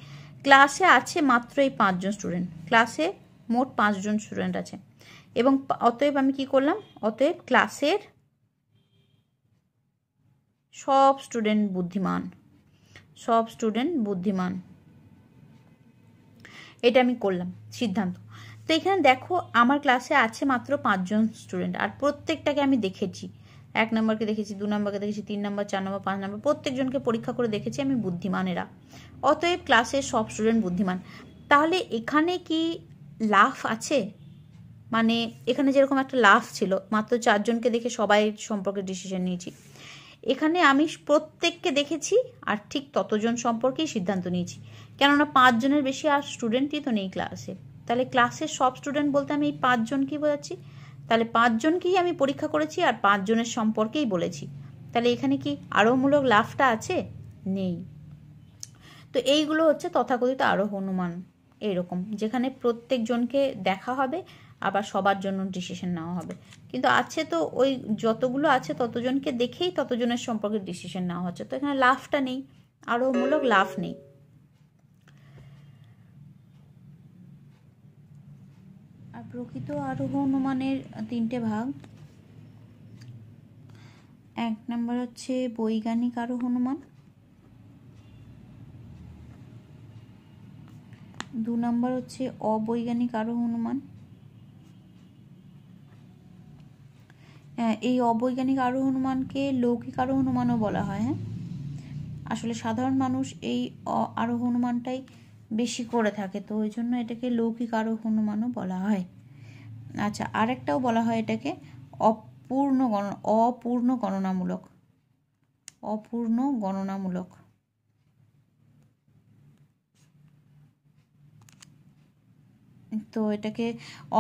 ক্লাসে আছে মাত্র এই 5 জন স্টুডেন্ট, ক্লাসে মোট 5 জন স্টুডেন্ট আছে, এবং অতএব আমি কি করলাম, অতএব ক্লাসের সব স্টুডেন্ট বুদ্ধিমান, এটা আমি করলাম সিদ্ধান্ত। তো এখানে দেখো, আমার ক্লাসে আছে মাত্র 5 জন স্টুডেন্ট, আর প্রত্যেকটাকে আমি দেখেছি, 1 নম্বরকে দেখেছি, 2 নম্বরকে দেখেছি, 3 নম্বর, 4 নম্বর, 5 নম্বর, প্রত্যেকজনকে পরীক্ষা করে দেখেছি আমি বুদ্ধিমানেরা। অতএব ক্লাসের সব স্টুডেন্ট বুদ্ধিমান। তাহলে এখানে কি লাফ আছে? মানে এখানে যেরকম একটা লাফ ছিল, মাত্র 4 জনকে দেখে সবাই সম্পর্কে ডিসিশন নিয়েছি, এখানে আমি প্রত্যেককে দেখেছি আর ঠিক ততজন সম্পর্কেই সিদ্ধান্ত নিয়েছি, কেননা 5 জনের বেশি আর স্টুডেন্টই তো নেই ক্লাসে। তাহলে ক্লাসের সব স্টুডেন্ট বলতে আমি এই 5 জনকেই বোঝাচ্ছি। তাহলে 5 জনকেই আমি পরীক্ষা করেছি আর 5 জনের সম্পর্কেই বলেছি। তাহলে এখানে কি আরোহমূলক লাভটা আছে? নেই। তো এইগুলো হচ্ছে তথাকথিত আরোহ অনুমান, এইরকম, যেখানে প্রত্যেকজনকে দেখা হবে আবার সবার জন্য ডিসিশন নেওয়া হবে। কিন্তু আছে তো ওই যতগুলো আছে ততজনকে দেখেই ততজনের সম্পর্কে ডিসিশন নেওয়া হচ্ছে, তো এখানে লাভটা নেই, আরোহমূলক লাভ নেই। আর প্রকৃত আরোহ অনুমানের 3টে ভাগ। 1 নম্বর হচ্ছে বৈজ্ঞানিক আরোহ অনুমান, 2 নম্বর হচ্ছে অবৈজ্ঞানিক আরোহ অনুমান। এই অবৈজ্ঞানিক আরোহ অনুমানকে লৌকিক আরোহ অনুমানও বলা হয়। হ্যাঁ, আসলে সাধারণ মানুষ এই আরোহ অনুমানটাই বেশি করে থাকে, তো ওই জন্য এটাকে লৌকিক আরোহ অনুমানও বলা হয়। আচ্ছা, আরেকটাও বলা হয় এটাকে অপূর্ণ গণনামূলক। তো এটাকে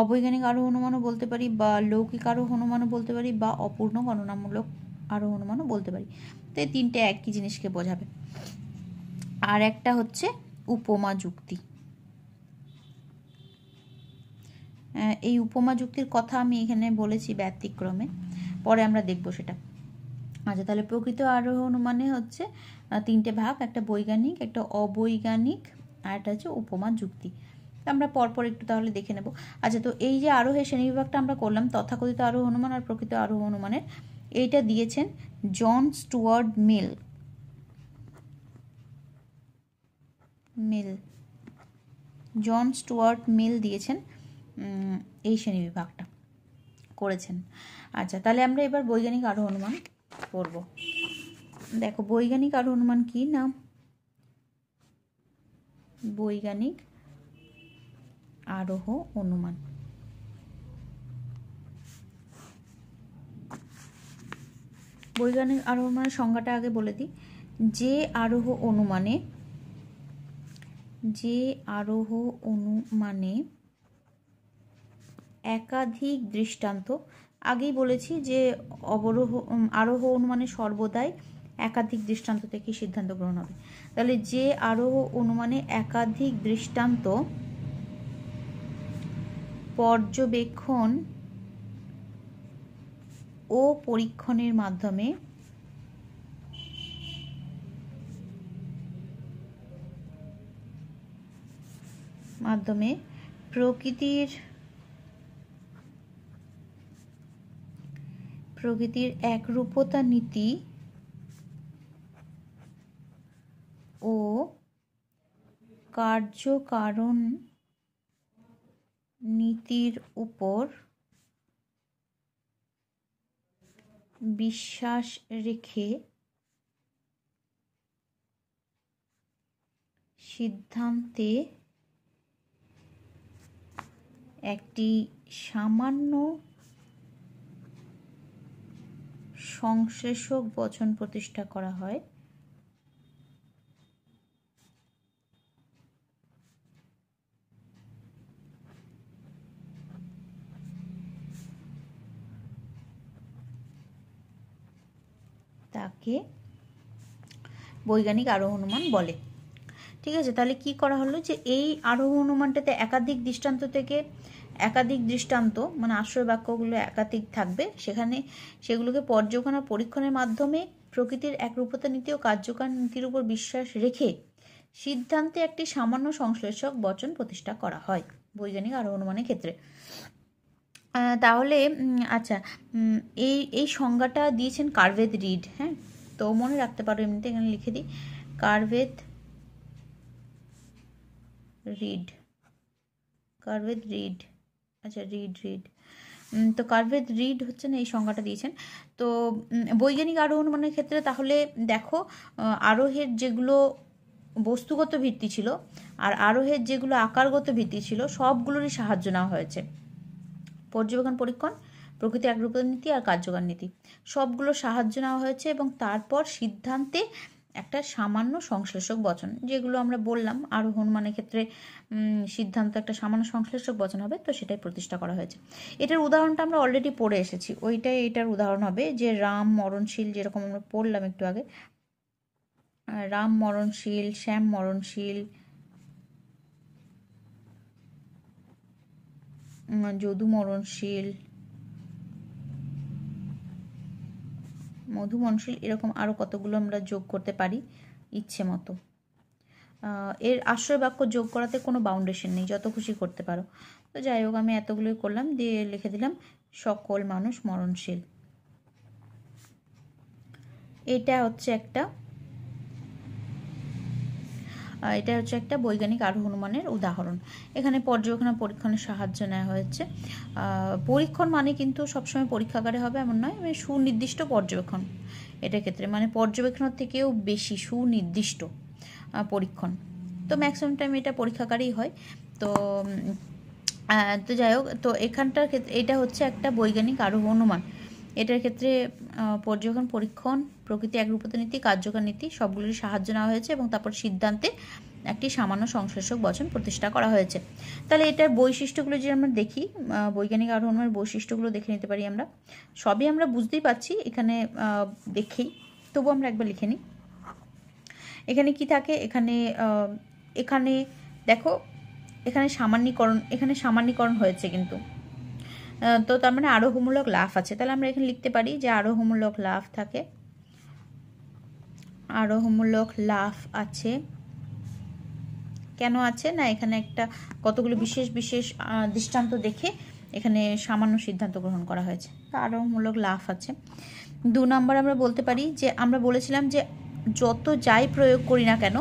অবৈজ্ঞানিক আরোহ অনুমানও বলতে পারি, বা লৌকিক আরোহ অনুমানও বলতে পারি, বা অপূর্ণ গণনামূলক আরোহ অনুমানও বলতে পারি। তো এই 3টে একই জিনিসকে বোঝাবে। আর একটা হচ্ছে উপমা যুক্তি। এই উপমা যুক্তির কথা আমি এখানে বলেছি ব্যতিক্রমে। পরে আমরা দেখব সেটা। আচ্ছা, তাহলে প্রকৃত আরোহ অনুমানে হচ্ছে 3টে ভাগ, একটা বৈজ্ঞানিক, একটা অবৈজ্ঞানিক, আর একটা হচ্ছে উপমা যুক্তি। আমরা পরপর একটু তাহলে দেখে নেব। আচ্ছা, তো এই যে আরোহের শ্রেণীবিভাগটা আমরা করলাম, তথাকথিত আরোহ অনুমান আর প্রকৃত আরোহ অনুমানের, এইটা দিয়েছেন জন স্টুয়ার্ট মিল। জন স্টুয়ার্ট মিল দিয়েছেন এই শ্রেণীবিভাগটা করেছেন। আচ্ছা, তাহলে আমরা এবার বৈজ্ঞানিক আরোহ অনুমান করব। দেখো বৈজ্ঞানিক আরোহ অনুমান কি না, বৈজ্ঞানিক আরোহ অনুমান। বৈজ্ঞানিক আরোহ অনুমানের সংজ্ঞাটা আগে বলে দিই। যে আরোহ অনুমানে একাধিক দৃষ্টান্ত, আগেই বলেছি যে আরোহ অনুমানে সর্বদাই একাধিক দৃষ্টান্ত থেকে সিদ্ধান্ত গ্রহণ হবে। তাহলে যে আরোহ অনুমানে একাধিক দৃষ্টান্ত পর্যবেক্ষণ ও পরীক্ষণের মাধ্যমে প্রকৃতির একরূপতা নীতি ও কার্যকারণ নীতির উপর বিশ্বাস রেখে সিদ্ধান্তে একটি সামান্য সংশ্লেষক বচন প্রতিষ্ঠা করা হয়। তাকে বৈজ্ঞানিক আরোহ অনুমান বলে। ঠিক আছে, তাহলে কি করা হলো যে এই আরোহ অনুমানটাতে একাধিক দৃষ্টান্ত থেকে একাধিক দৃষ্টান্ত মানে আশ্রয় বাক্যগুলো একাধিক থাকবে, সেগুলোকে পর্যবেক্ষণ আর পরীক্ষণের মাধ্যমে প্রকৃতির একরূপতা নীতি ও কার্যকারণ নীতির উপর বিশ্বাস রেখে সিদ্ধান্তে একটি সামান্য সংশ্লেষক বচন প্রতিষ্ঠা করা হয় বৈজ্ঞানিক আরোহ অনুমানের ক্ষেত্রে। তাহলে আচ্ছা, এই সংজ্ঞাটা দিয়েছেন কার্ভেদ রিড। হ্যাঁ, তো মনে রাখতে পারো, এমনিতে এখানে লিখে দিই, কার্ভেদ রিড। আচ্ছা, রিড তো কার্ভেদ রিড হচ্ছে না, এই সংজ্ঞাটা দিয়েছেন। তো বৈজ্ঞানিক আরোহ অনুমানের ক্ষেত্রে তাহলে দেখো, আরোহের যেগুলো বস্তুগত ভিত্তি ছিল আর আরোহের যেগুলো আকারগত ভিত্তি ছিল সবগুলোরই সাহায্য নেওয়া হয়েছে। পর্যবেক্ষণ, পরীক্ষণ, প্রকৃতি একরূপতা নীতি আর কার্যকারণ নীতি সবগুলো সাহায্য নেওয়া হয়েছে এবং তারপর সিদ্ধান্তে একটা সামান্য সংশ্লেষক বচন, যেগুলো আমরা বললাম আরোহ অনুমানের ক্ষেত্রে সিদ্ধান্ত একটা সামান্য সংশ্লেষক বচন হবে, তো সেটাই প্রতিষ্ঠা করা হয়েছে। এটার উদাহরণটা আমরা অলরেডি পড়ে এসেছি, ওইটাই এটার উদাহরণ হবে। যে রাম মরণশীল, যেরকম আমরা পড়লাম একটু আগে, রাম মরণশীল, শ্যাম মরণশীল, যদু মরণশীল, মধু মরণশীল, এরকম আরও কতগুলো আমরা যোগ করতে পারি ইচ্ছে মতো। এর আশ্রয় বাক্য যোগ করাতে কোনো বাউন্ডেশন নেই, যত খুশি করতে পারো। তো যাই হোক, আমি এতগুলোই করলাম, দিয়ে লিখে দিলাম সকল মানুষ মরণশীল। এটা হচ্ছে একটা বৈজ্ঞানিক আরোহ অনুমানের উদাহরণ। এখানে পর্যবেক্ষণ আর পরীক্ষণের সাহায্য নেওয়া হয়েছে। পরীক্ষণ মানে কিন্তু সবসময় পরীক্ষাগারে হবে এমন নয়, মানে সুনির্দিষ্ট পর্যবেক্ষণ এটার ক্ষেত্রে, মানে পর্যবেক্ষণের থেকেও বেশি সুনির্দিষ্ট পরীক্ষণ। তো ম্যাক্সিমাম টাইম এটা পরীক্ষাগারেই হয়। তো যাই হোক, তো এখানটার ক্ষেত্রে এটা হচ্ছে একটা বৈজ্ঞানিক আরোহ অনুমান। এটার ক্ষেত্রে পর্যবেক্ষণ, পরীক্ষণ, প্রকৃতি একরূপতা নীতি, কার্যকর নীতি সবগুলির সাহায্য নেওয়া হয়েছে এবং তারপর সিদ্ধান্তে একটি সামান্য সংশ্লেষক বচন প্রতিষ্ঠা করা হয়েছে। তাহলে এটার বৈশিষ্ট্যগুলো যে আমরা দেখি, বৈজ্ঞানিক আরোহ অনুমানের বৈশিষ্ট্যগুলো দেখে নিতে পারি আমরা। সবই আমরা বুঝতেই পারছি এখানে দেখেই, তবু আমরা একবার লিখে নিই। এখানে কি থাকে, এখানে দেখো, এখানে সামান্যীকরণ হয়েছে কিন্তু। তো তার মানে আরোহমূলক লাফ আছে। তাহলে আমরা এখানে লিখতে পারি যে আরোহমূলক লাফ থাকে, আরোহমূলক লাফ আছে। কেন আছে না, এখানে একটা কতগুলো বিশেষ বিশেষ দৃষ্টান্ত দেখে এখানে সামান্য সিদ্ধান্ত গ্রহণ করা হয়েছে। আরোহমূলক লাফ আছে। 2 নম্বর আমরা বলতে পারি যে আমরা বলেছিলাম যে যত যাই প্রয়োগ করি না কেন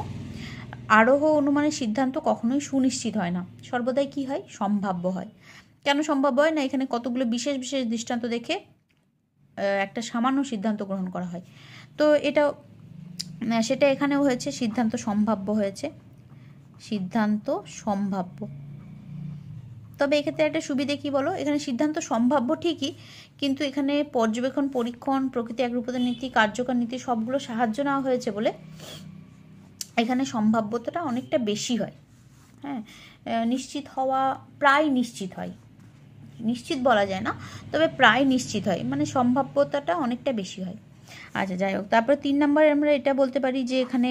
আরোহ অনুমানের সিদ্ধান্ত কখনোই সুনিশ্চিত হয় না, সর্বদাই কি হয়, সম্ভাব্য হয়। কেন সম্ভাব্য হয় না, এখানে কতগুলো বিশেষ বিশেষ দৃষ্টান্ত দেখে একটা সামান্য সিদ্ধান্ত গ্রহণ করা হয়। তো এটা সেটা এখানেও হয়েছে, সিদ্ধান্ত সম্ভাব্য হয়েছে, সিদ্ধান্ত সম্ভাব্য। তবে এক্ষেত্রে একটা সুবিধে কি বলো, এখানে সিদ্ধান্ত সম্ভাব্য ঠিকই, কিন্তু এখানে পর্যবেক্ষণ, পরীক্ষণ, প্রকৃতি একরূপতা নীতি, কার্যকর নীতি সবগুলো সাহায্য নেওয়া হয়েছে বলে এখানে সম্ভাব্যতাটা অনেকটা বেশি হয়। হ্যাঁ, নিশ্চিত হওয়া প্রায় নিশ্চিত হয়, নিশ্চিত বলা যায় না, তবে প্রায় নিশ্চিত হয়, মানে সম্ভাব্যতাটা অনেকটা বেশি হয়। আচ্ছা, যাই হোক, তারপরে 3 নম্বরে আমরা এটা বলতে পারি যে এখানে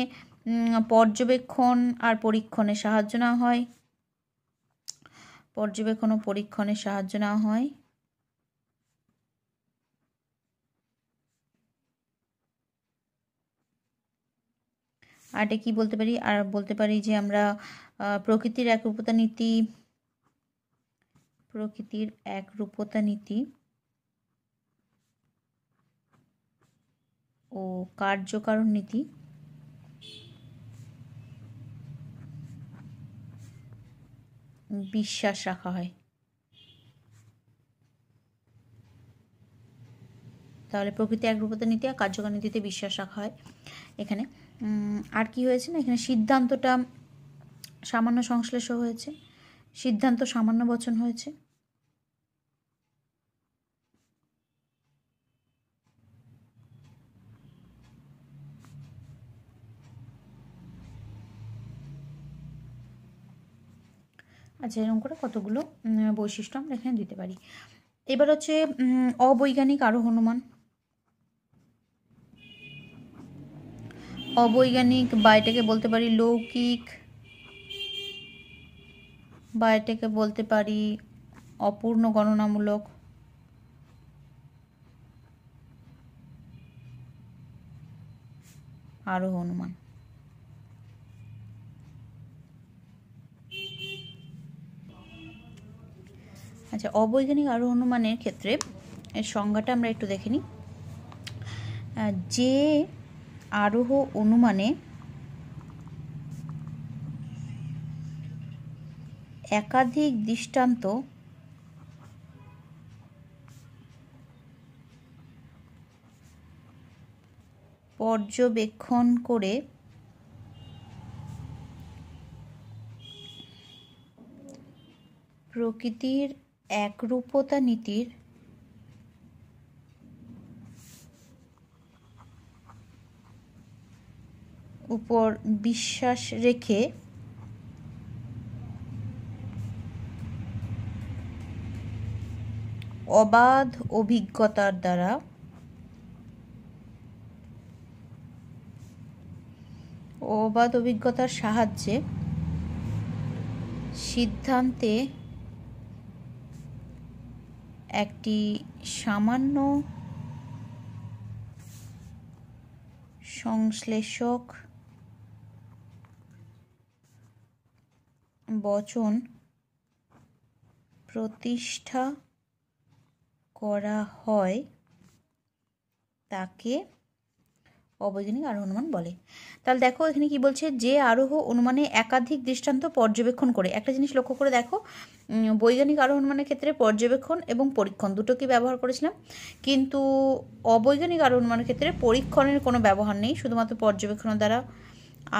পর্যবেক্ষণ আর পরীক্ষণের সাহায্য নেওয়া হয়, পর্যবেক্ষণ ও পরীক্ষণের সাহায্য নেওয়া হয়। আর এটা কি বলতে পারি, আর বলতে পারি যে আমরা প্রকৃতির একরূপতা নীতি, প্রকৃতির একরূপতা নীতি ও কার্যকারণ নীতি বিশ্বাস রাখা হয়। তাহলে প্রকৃতি একরূপতা নীতি আর কার্যকর নীতিতে বিশ্বাস রাখা হয় এখানে। আর কি হয়েছে না, এখানে সিদ্ধান্তটা সামান্য সংশ্লেষ হয়েছে, সিদ্ধান্ত সামান্য বচন হয়েছে। আচ্ছা, এরকম করে কতগুলো বৈশিষ্ট্য আমরা এখানে দিতে পারি। এবার হচ্ছে অবৈজ্ঞানিক আরোহ অনুমান। অবৈজ্ঞানিক বা এটাকে বলতে পারি লৌকিক, বা এটাকে বলতে পারি অপূর্ণ গণনামূলক আরোহ অনুমান। আচ্ছা, অবৈজ্ঞানিক আরোহ অনুমানের ক্ষেত্রে এর সংজ্ঞাটা আমরা একটু দেখে নিই। যে আরোহ অনুমানে একাধিক দৃষ্টান্ত পর্যবেক্ষণ করে প্রকৃতির একরূপতা নীতির উপর বিশ্বাস রেখে অবাধ অভিজ্ঞতার দ্বারা অবাধ অভিজ্ঞতার সাহায্যে সিদ্ধান্তে একটি সামান্য সংশ্লেষক বচন প্রতিষ্ঠা করা হয় তাকে অবৈজ্ঞানিক আরোহ অনুমান বলে। তাহলে দেখো এখানে কি বলছে, যে আরোহ অনুমানে একাধিক দৃষ্টান্ত পর্যবেক্ষণ করে। একটা জিনিস লক্ষ্য করে দেখো, বৈজ্ঞানিক আরোহ অনুমানের ক্ষেত্রে পর্যবেক্ষণ এবং পরীক্ষণ দুটোকে ব্যবহার করেছিলাম, কিন্তু অবৈজ্ঞানিক আরোহ অনুমানের ক্ষেত্রে পরীক্ষণের কোনো ব্যবহার নেই, শুধুমাত্র পর্যবেক্ষণের দ্বারা।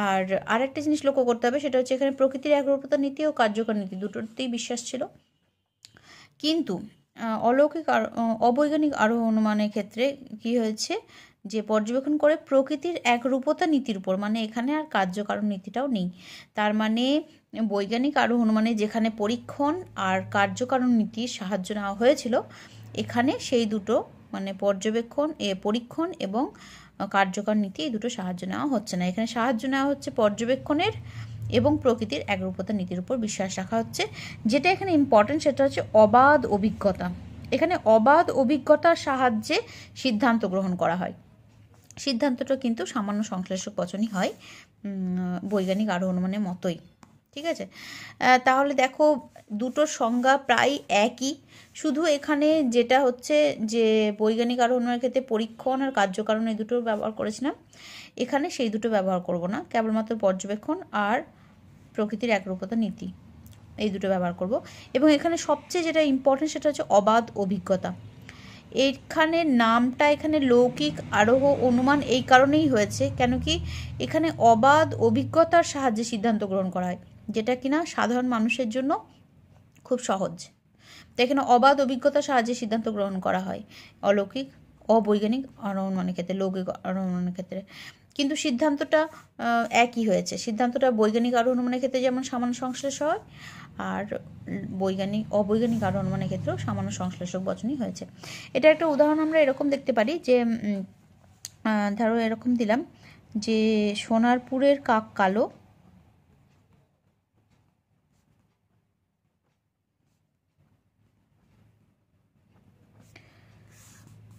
আর আরেকটা জিনিস লক্ষ্য করতে হবে, সেটা হচ্ছে এখানে প্রকৃতির একরূপতা নীতি ও কার্যকর নীতি দুটোতেই বিশ্বাস ছিল, কিন্তু অলৌকিক অবৈজ্ঞানিক আরোহ অনুমানের ক্ষেত্রে কি হয়েছে, যে পর্যবেক্ষণ করে প্রকৃতির একরূপতা নীতির উপর, মানে এখানে আর কার্যকারণ নীতিটাও নেই। তার মানে বৈজ্ঞানিক আরোহ অনুমানে যেখানে পরীক্ষণ আর কার্যকারণ নীতির সাহায্য নেওয়া হয়েছিল, এখানে সেই দুটো মানে পরীক্ষণ এবং কার্যকর নীতি এই দুটো সাহায্য নেওয়া হচ্ছে না। এখানে সাহায্য নেওয়া হচ্ছে পর্যবেক্ষণের এবং প্রকৃতির একরূপতা নীতির উপর বিশ্বাস রাখা হচ্ছে। যেটা এখানে ইম্পর্টেন্ট সেটা হচ্ছে অবাধ অভিজ্ঞতা। এখানে অবাধ অভিজ্ঞতার সাহায্যে সিদ্ধান্ত গ্রহণ করা হয়। সিদ্ধান্তটা কিন্তু সামান্য সংশ্লেষক বচনই হয়, বৈজ্ঞানিক আরোহ অনুমানের মতোই। ঠিক আছে, তাহলে দেখো দুটোর সংজ্ঞা প্রায় একই, শুধু এখানে যেটা হচ্ছে যে বৈজ্ঞানিক আরোহ অনুমানের ক্ষেত্রে পরীক্ষণ আর কার্যকারণ এই দুটো ব্যবহার করেছিলাম, এখানে সেই দুটো ব্যবহার করব না, কেবলমাত্র পর্যবেক্ষণ আর প্রকৃতির একরূপতা নীতি এই দুটো ব্যবহার করব। এবং এখানে সবচেয়ে যেটা ইম্পর্টেন্ট সেটা হচ্ছে অবাধ অভিজ্ঞতা। এখানে নামটা এখানে লৌকিক আরোহ অনুমান এই কারণেই হয়েছে, কেন কি এখানে অবাধ অভিজ্ঞতার সাহায্যে সিদ্ধান্ত গ্রহণ করা হয়, যেটা কিনা সাধারণ মানুষের জন্য খুব সহজ। তো এখানে অবাধ অভিজ্ঞতার সাহায্যে সিদ্ধান্ত গ্রহণ করা হয় অলৌকিক অবৈজ্ঞানিক আরোহ অনুমানের ক্ষেত্রে, লৌকিক আরোহ অনুমানের ক্ষেত্রে কিন্তু সিদ্ধান্তটা একই হয়েছে। সিদ্ধান্তটা বৈজ্ঞানিক আরোহ অনুমানের ক্ষেত্রে যেমন সামান্য সংশ্লেষ হয়, আর অবৈজ্ঞানিক আরোহ অনুমানের ক্ষেত্রেও সামান্য সংশ্লেষক বচনই হয়েছে। এটা একটা উদাহরণ আমরা এরকম দেখতে পারি যে ধরো এরকম দিলাম যে সোনারপুরের কাক কালো,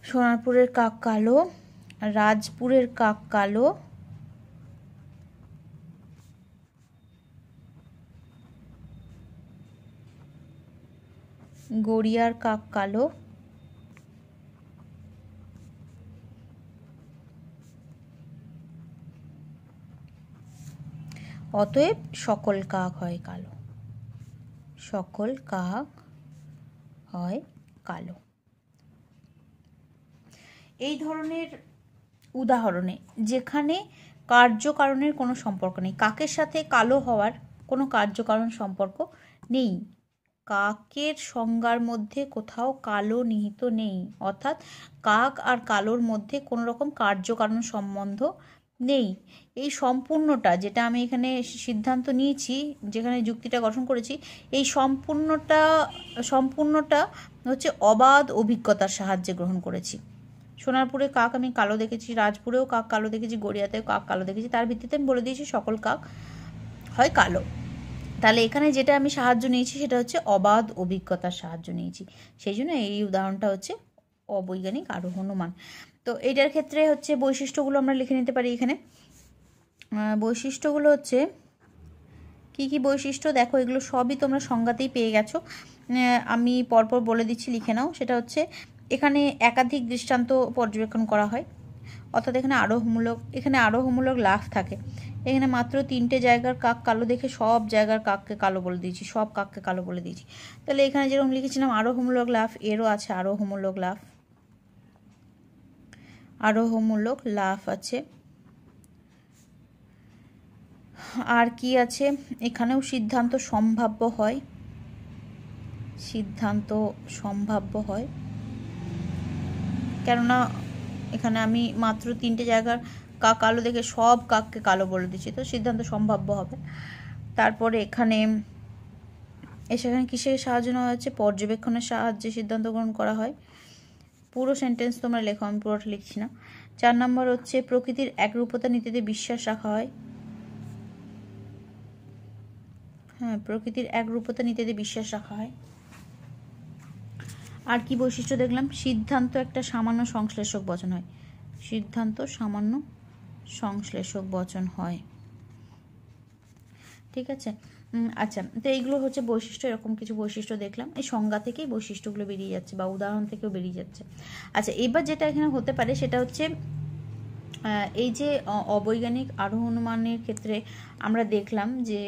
সোনারপুরের কাক কালো, রাজপুরের কাক কালো, গড়িয়ার কাক কালো, অতএব সকল কাক হয় কালো, সকল কাক হয় কালো। এই ধরনের উদাহরণে যেখানে কার্যকারণের কোনো সম্পর্ক নেই, কাকের সাথে কালো হওয়ার কোনো কার্যকারণ সম্পর্ক নেই, কাকের সংজ্ঞার মধ্যে কোথাও কালো নিহিত নেই, অর্থাৎ কাক আর কালোর মধ্যে কোনো রকম কার্যকারণ সম্বন্ধ নেই। এই সম্পূর্ণটা যেটা আমি এখানে সিদ্ধান্ত নিয়েছি, যেখানে যুক্তিটা গঠন করেছি, এই সম্পূর্ণটা হচ্ছে অবাধ অভিজ্ঞতার সাহায্যে গ্রহণ করেছি। সোনারপুরে কাক আমি কালো দেখেছি, রাজপুরেও কাক কালো দেখেছি, গড়িয়াতেও কাক কালো দেখেছি, তার ভিত্তিতে আমি বলে দিয়েছি সকল কাক হয় কালো। তাহলে এখানে যেটা আমি সাহায্য নিয়েছি সেটা হচ্ছে অবাধ অভিজ্ঞতার সাহায্য নিয়েছি, সেই জন্য এই উদাহরণটা হচ্ছে অবৈজ্ঞানিক আরোহ অনুমান। তো এইটার ক্ষেত্রে হচ্ছে বৈশিষ্ট্যগুলো আমরা লিখে নিতে পারি। এখানে বৈশিষ্ট্যগুলো হচ্ছে কি কি বৈশিষ্ট্য, দেখো এগুলো সবই তোমরা সংজ্ঞাতেই পেয়ে গেছো, আমি পরপর বলে দিচ্ছি, লিখে নাও। সেটা হচ্ছে এখানে একাধিক দৃষ্টান্ত পর্যবেক্ষণ করা হয়, অর্থাৎ এখানে আরোহমূলক লাভ থাকে। এখানে মাত্র 3টে জায়গার কাক কালো দেখে সব জায়গার কাককে কালো বলে দিয়েছি, সব কাককে কালো বলে দিয়েছি। তাহলে এখানে যেরকম লিখেছিলাম আরোহমূলক লাভ, এরও আছে আরোহমূলক লাভ আছে। আর কি আছে, এখানেও সিদ্ধান্ত সম্ভাব্য হয়, কেননা এখানে আমি মাত্র 3টে জায়গার কাক কালো দেখে সব কাককে কালো বলে দিচ্ছি, তো সিদ্ধান্ত সম্ভাব্য হবে। তারপরে এখানে কিসের সাহায্য নেওয়া হচ্ছে, পর্যবেক্ষণের সাহায্যে সিদ্ধান্ত গ্রহণ করা হয়। পুরো সেন্টেন্স তোমরা লেখো, আমি পুরোটা লিখছি না। 4 নম্বর হচ্ছে প্রকৃতির একরূপতা নীতিতে বিশ্বাস রাখা হয়। হ্যাঁ, প্রকৃতির একরূপতা নীতিতে বিশ্বাস রাখা হয়। আর কি বৈশিষ্ট্য দেখলাম, সিদ্ধান্ত একটা সামান্য সংশ্লেষক বচন হয়, সিদ্ধান্ত সামান্য সংশ্লেষক বচন হয়। ঠিক আছে, আচ্ছা, তো এইগুলো হচ্ছে বৈশিষ্ট্য, এরকম কিছু বৈশিষ্ট্য দেখলাম, এই সংজ্ঞা থেকেই বৈশিষ্ট্যগুলো বেরিয়ে যাচ্ছে বা উদাহরণ থেকেও বেরিয়ে যাচ্ছে। আচ্ছা, এবার যেটা এখানে হতে পারে সেটা হচ্ছে এই যে অবৈজ্ঞানিক আরোহ অনুমানের ক্ষেত্রে আমরা দেখলাম যে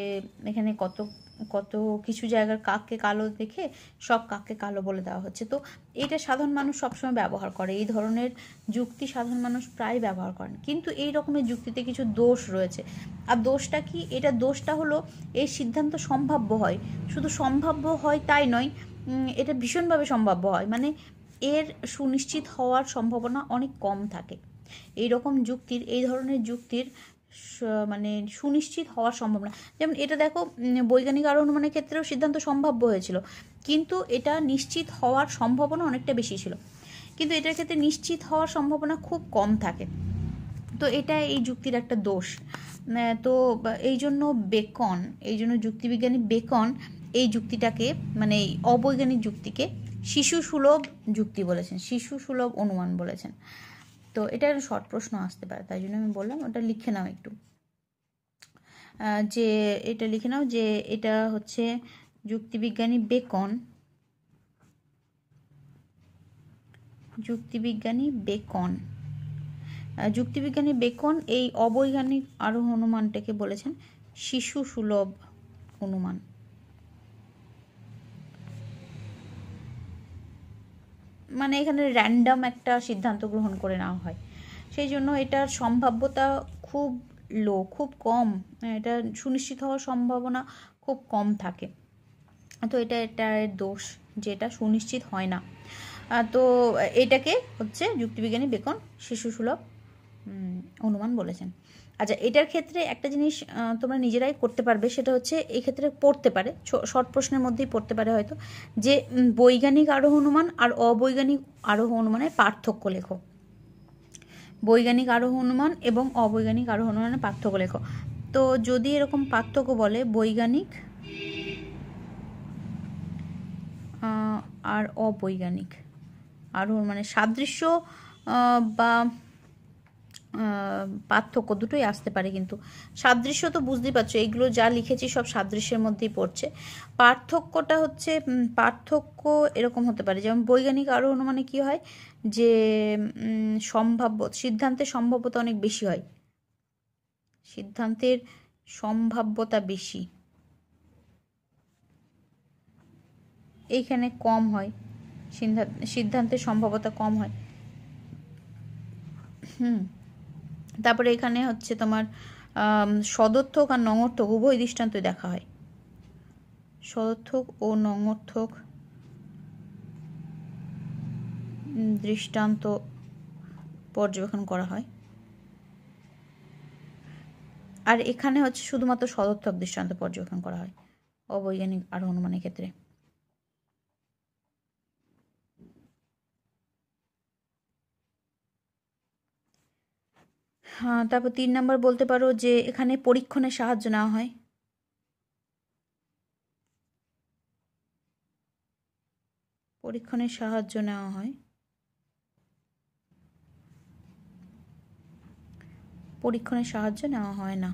এখানে কত কিছু জায়গার কাককে কালো দেখে সব কাককে কালো বলে দেওয়া হচ্ছে। তো এটা সাধারণ মানুষ সবসময় ব্যবহার করে, এই ধরনের যুক্তি সাধারণ মানুষ প্রায় ব্যবহার করেন, কিন্তু এই রকমের যুক্তিতে কিছু দোষ রয়েছে। আর দোষটা কি, দোষটা হলো এই সিদ্ধান্ত সম্ভাব্য হয়, শুধু সম্ভাব্য হয় তাই নয়, এটা ভীষণভাবে সম্ভাব্য হয়, মানে এর সুনিশ্চিত হওয়ার সম্ভাবনা অনেক কম থাকে। এই ধরনের যুক্তির মানে সুনিশ্চিত হওয়ার সম্ভাবনা, যেমন এটা দেখো বৈজ্ঞানিক আরোহ অনুমানের ক্ষেত্রেও সিদ্ধান্ত সম্ভাব্য হয়েছিল, কিন্তু এটা নিশ্চিত হওয়ার সম্ভাবনা অনেকটা বেশি ছিল, কিন্তু এটার ক্ষেত্রে নিশ্চিত হওয়ার সম্ভাবনা খুব কম থাকে। তো এটা এই যুক্তির একটা দোষ। তো এই জন্য যুক্তিবিজ্ঞানী বেকন এই যুক্তিটাকে, মানে এই অবৈজ্ঞানিক যুক্তিকে শিশু সুলভ যুক্তি বলেছেন, শিশু সুলভ অনুমান বলেছেন। তো এটা একটা শর্ট প্রশ্ন আসতে পারে, তাই জন্য আমি বললাম ওটা লিখে নাও একটু, যে এটা লিখে নাও যে এটা হচ্ছে যুক্তিবিজ্ঞানী বেকন, যুক্তিবিজ্ঞানী বেকন এই অবৈজ্ঞানিক আরোহ অনুমানটাকে বলেছেন শিশু সুলভ অনুমান। মানে এখানে র্যান্ডম একটা সিদ্ধান্ত গ্রহণ করে নেওয়া হয়, সেই জন্য এটার সম্ভাব্যতা খুব লো, খুব কম, এটা সুনিশ্চিত হওয়ার সম্ভাবনা খুব কম থাকে। তো এটার দোষ, যেটা সুনিশ্চিত হয় না। তো এটাকে হচ্ছে যুক্তিবিজ্ঞানী বেকন শিশু সুলভ অনুমান বলেছেন। আচ্ছা, এটার ক্ষেত্রে একটা জিনিস তোমরা নিজেরাই করতে পারবে, সেটা হচ্ছে এই ক্ষেত্রে পড়তে পারে, শর্ট প্রশ্নের মধ্যেই পড়তে পারে হয়তো, যে বৈজ্ঞানিক আরোহ অনুমান আর অবৈজ্ঞানিক আরোহ অনুমানের পার্থক্য লেখো। বৈজ্ঞানিক আরোহ অনুমান এবং অবৈজ্ঞানিক আরোহ অনুমানের পার্থক্য লেখো। তো যদি এরকম পার্থক্য বলে বৈজ্ঞানিক আর অবৈজ্ঞানিক আরোহণ, মানে সাদৃশ্য বা পার্থক্য দুটোই আসতে পারে, কিন্তু সাদৃশ্য তো বুঝতেই পারছো, এইগুলো যা লিখেছি সব সাদৃশ্যের মধ্যেই পড়ছে। পার্থক্যটা হচ্ছে পার্থক্য এরকম হতে পারে, যেমন বৈজ্ঞানিক আরোহ অনুমানে কি হয়, যে সিদ্ধান্তের সম্ভাব্যতা অনেক বেশি হয়, সিদ্ধান্তের সম্ভাব্যতা বেশি, এইখানে কম হয়, সিদ্ধান্তের সম্ভাব্যতা কম হয়। তারপরে এখানে হচ্ছে তোমার সদর্থক আর নঙর্থক উভয় দৃষ্টান্তই দেখা হয়, সদর্থক ও নঙর্থক দৃষ্টান্ত পর্যবেক্ষণ করা হয়। আর এখানে হচ্ছে শুধুমাত্র সদর্থক দৃষ্টান্ত পর্যবেক্ষণ করা হয় অবৈজ্ঞানিক আরোহ অনুমানের ক্ষেত্রে। হ্যাঁ, তারপর 3 নম্বর বলতে পারো যে এখানে পরীক্ষণের সাহায্য নেওয়া হয়, পরীক্ষণের সাহায্য নেওয়া হয়, পরীক্ষণের সাহায্য নেওয়া হয় না।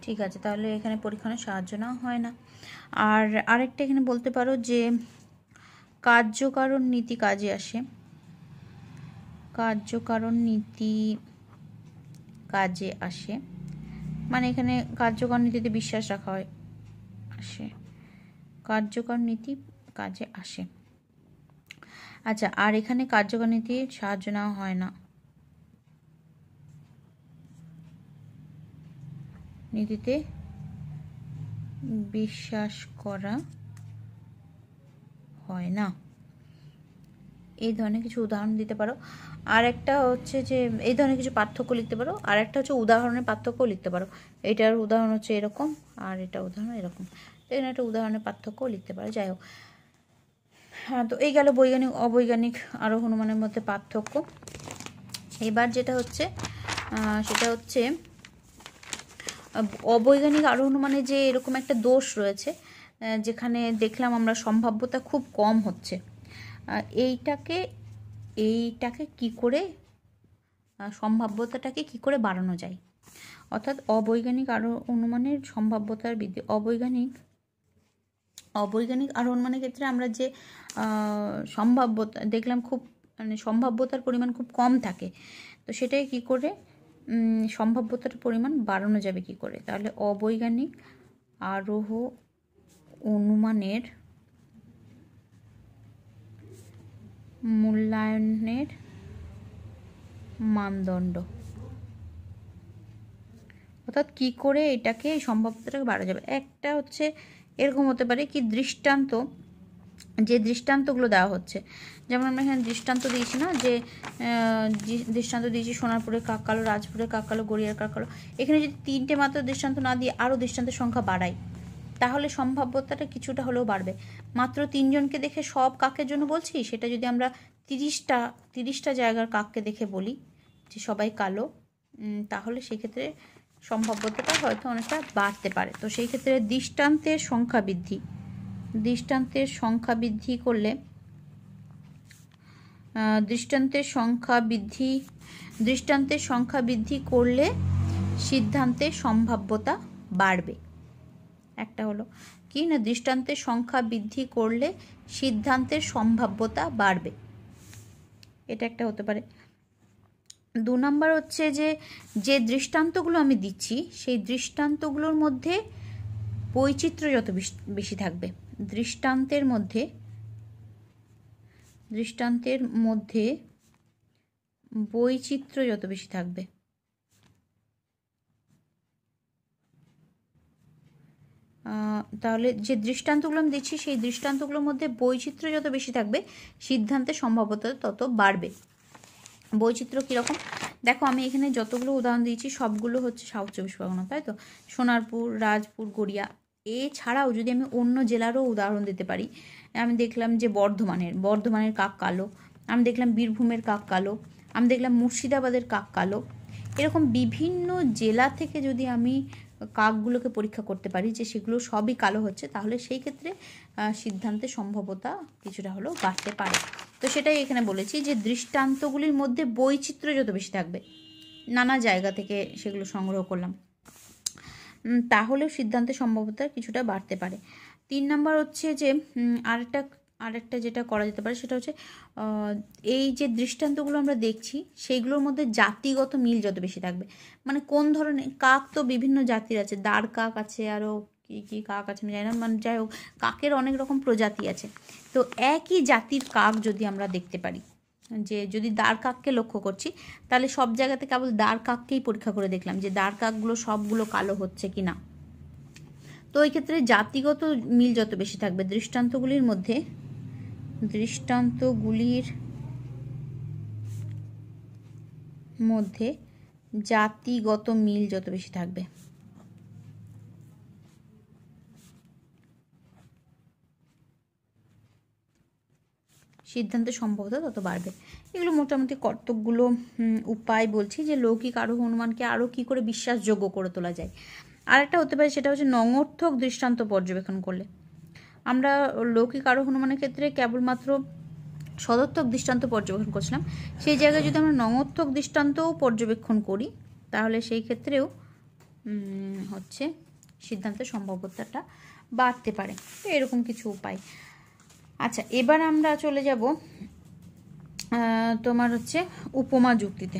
ঠিক আছে, তাহলে এখানে পরীক্ষণের সাহায্য নেওয়া হয় না। আর আরেকটা এখানে বলতে পারো যে কার্যকারণ নীতি কাজে আসে, কার্যকারণ নীতি কাজে আসে, মানে এখানে কার্যকর নীতিতে বিশ্বাস রাখা হয়, আসে, কার্যকর নীতি কাজে আসে। আচ্ছা, আর এখানে কার্যকর নীতির সাহায্য নেওয়া হয় না, নীতিতে বিশ্বাস করা হয় না। এই ধরনের কিছু উদাহরণ দিতে পারো। আর একটা হচ্ছে যে এই ধরনের কিছু পার্থক্য লিখতে পারো, আর একটা হচ্ছে উদাহরণের পার্থক্য লিখতে পারো। এটার উদাহরণ হচ্ছে এরকম, আর এটা উদাহরণ এরকম, এখানে একটা উদাহরণের পার্থক্য লিখতে পারো। যাই হোক, হ্যাঁ, তো এই গেল বৈজ্ঞানিক অবৈজ্ঞানিক আরোহ অনুমানের মধ্যে পার্থক্য। এবার যেটা হচ্ছে সেটা হচ্ছে অবৈজ্ঞানিক আরোহ অনুমানে যে এরকম একটা দোষ রয়েছে, যেখানে দেখলাম আমরা সম্ভাব্যতা খুব কম হচ্ছে, এইটাকে কি করে, সম্ভাব্যতাটাকে কি করে বাড়ানো যায়, অর্থাৎ অবৈজ্ঞানিক আরোহ অনুমানের সম্ভাব্যতার বৃদ্ধি। অবৈজ্ঞানিক আরোহ অনুমানের ক্ষেত্রে আমরা যে সম্ভাব্যতা দেখলাম, খুব মানে সম্ভাব্যতার পরিমাণ খুব কম থাকে, তো সেটাই কি করে সম্ভাব্যতার পরিমাণ বাড়ানো যাবে কি করে, তাহলে অবৈজ্ঞানিক আরোহ অনুমানের মূল্যায়নের মানদণ্ড, অর্থাৎ কি করে এটাকে সম্ভাব্যতাটাকে বাড়া যাবে। একটা হচ্ছে এরকম হতে পারে কি, দৃষ্টান্ত, যে দৃষ্টান্তগুলো দেওয়া হচ্ছে, যেমন আমরা এখানে দৃষ্টান্ত দিয়েছি না, যে দৃষ্টান্ত দিয়েছি সোনারপুরের কাক কালো, রাজপুরের কাক কালো, গড়িয়ার কাক কালো। এখানে যদি 3টে মাত্র দৃষ্টান্ত না দিয়ে আরও দৃষ্টান্তের সংখ্যা বাড়াই, তাহলে সম্ভাব্যতাটা কিছুটা হলেও বাড়বে। মাত্র 3 জনকে দেখে সব কাকের জন্য বলছি, সেটা যদি আমরা 30টা জায়গার কাককে দেখে বলি, যে সবাই কালো, তাহলে সেক্ষেত্রে সম্ভাব্যতাটা হয়তো অনেকটা বাড়তে পারে। তো সেই ক্ষেত্রে দৃষ্টান্তের সংখ্যা বৃদ্ধি করলে সিদ্ধান্তের সম্ভাব্যতা বাড়বে। একটা হলো কি না, দৃষ্টান্তের সংখ্যা বৃদ্ধি করলে সিদ্ধান্তের সম্ভাব্যতা বাড়বে, এটা একটা হতে পারে। 2 নম্বর হচ্ছে যে দৃষ্টান্তগুলো আমি দিচ্ছি সেই দৃষ্টান্তগুলোর মধ্যে বৈচিত্র্য যত বেশি থাকবে, দৃষ্টান্তের মধ্যে বৈচিত্র্য যত বেশি থাকবে, তাহলে যে দৃষ্টান্তগুলো আমি দিচ্ছি সেই দৃষ্টান্তগুলোর মধ্যে বৈচিত্র্য যত বেশি থাকবে সিদ্ধান্তের সম্ভাব্যতা তত বাড়বে। বৈচিত্র্য কীরকম, দেখো আমি এখানে যতগুলো উদাহরণ দিয়েছি সবগুলো হচ্ছে সাউথ 24 পরগনা, তাই তো, সোনারপুর, রাজপুর, গড়িয়া। এছাড়াও যদি আমি অন্য জেলারও উদাহরণ দিতে পারি, আমি দেখলাম যে বর্ধমানের কাক কালো, আমি দেখলাম বীরভূমের কাক কালো, আমি দেখলাম মুর্শিদাবাদের কাক কালো। এরকম বিভিন্ন জেলা থেকে যদি আমি কাকগুলোকে পরীক্ষা করতে পারি যে সেগুলো সবই কালো হচ্ছে, তাহলে সেই ক্ষেত্রে সিদ্ধান্তের সম্ভাব্যতা কিছুটা হলেও বাড়তে পারে। তো সেটাই এখানে বলেছি যে দৃষ্টান্তগুলির মধ্যে বৈচিত্র্য যত বেশি থাকবে, নানা জায়গা থেকে সেগুলো সংগ্রহ করলাম, তাহলেও সিদ্ধান্তের সম্ভাব্যতা কিছুটা বাড়তে পারে। 3 নম্বর হচ্ছে যে আরেকটা যেটা করা যেতে পারে সেটা হচ্ছে এই যে দৃষ্টান্তগুলো আমরা দেখছি সেইগুলোর মধ্যে জাতিগত মিল যত বেশি থাকবে, মানে কোন ধরনের কাক, তো বিভিন্ন জাতির আছে, দাঁড় কাক আছে, আরও কী কাক আছে আমি জানি না, মানে যাই হোক কাকের অনেক রকম প্রজাতি আছে। তো একই জাতির কাক যদি আমরা দেখতে পারি, যে যদি দাঁড় কাককে লক্ষ্য করছি তাহলে সব জায়গাতে কেবল দাঁড় কাককেই পরীক্ষা করে দেখলাম যে দাঁড় কাকগুলো সবগুলো কালো হচ্ছে কি না। তো এই ক্ষেত্রে জাতিগত মিল যত বেশি থাকবে, দৃষ্টান্তগুলির মধ্যে জাতিগত মিল যত বেশি থাকবে, সিদ্ধান্তের সম্ভাব্যতা তত বাড়বে। এগুলো মোটামুটি কতকগুলো উপায় বলছি যে লৌকিক আরোহ অনুমানকে আরও কী করে বিশ্বাসযোগ্য করে তোলা যায়। আরেকটা হতে পারে সেটা হচ্ছে নঙর্থক দৃষ্টান্ত পর্যবেক্ষণ করলে। আমরা লৌকিক আরোহ অনুমানের ক্ষেত্রে কেবলমাত্র সদর্থক দৃষ্টান্ত পর্যবেক্ষণ করছিলাম, সেই জায়গায় যদি আমরা নঙর্থক দৃষ্টান্তও পর্যবেক্ষণ করি তাহলে সেই ক্ষেত্রেও হচ্ছে সিদ্ধান্তের সম্ভাব্যতাটা বাড়তে পারে। তো এরকম কিছু উপায়। আচ্ছা, এবার আমরা চলে যাব তোমার হচ্ছে উপমা যুক্তিতে।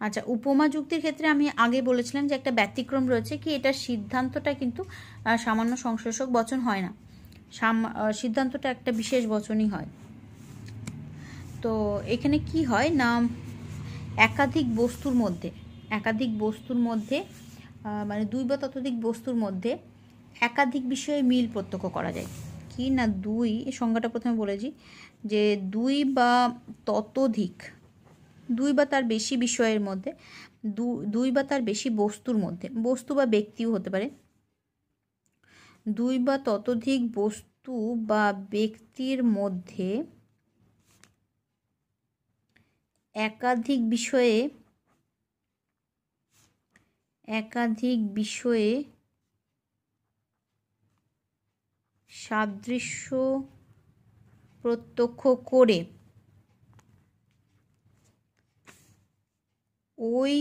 আচ্ছা, উপমা যুক্তির ক্ষেত্রে আমি আগে বলেছিলাম যে একটা ব্যতিক্রম রয়েছে, কি এটার সিদ্ধান্তটা কিন্তু সামান্য সংশ্লেষক বচন হয় না, সিদ্ধান্তটা একটা বিশেষ বচনই হয়। তো এখানে কি হয় না, একাধিক বস্তুর মধ্যে মানে 2 বা ততোধিক বস্তুর মধ্যে একাধিক বিষয়ে মিল প্রত্যক্ষ করা যায়। কি না, 2 সংজ্ঞাটা প্রথমে বলেছি যে 2 বা ততোধিক, 2 বা তার বেশি বিষয়ের মধ্যে, 2 বা তার বেশি বস্তুর মধ্যে, বস্তু বা ব্যক্তিও হতে পারে, 2 বা ততোধিক বস্তু বা ব্যক্তির মধ্যে একাধিক বিষয়ে সাদৃশ্য প্রত্যক্ষ করে ওই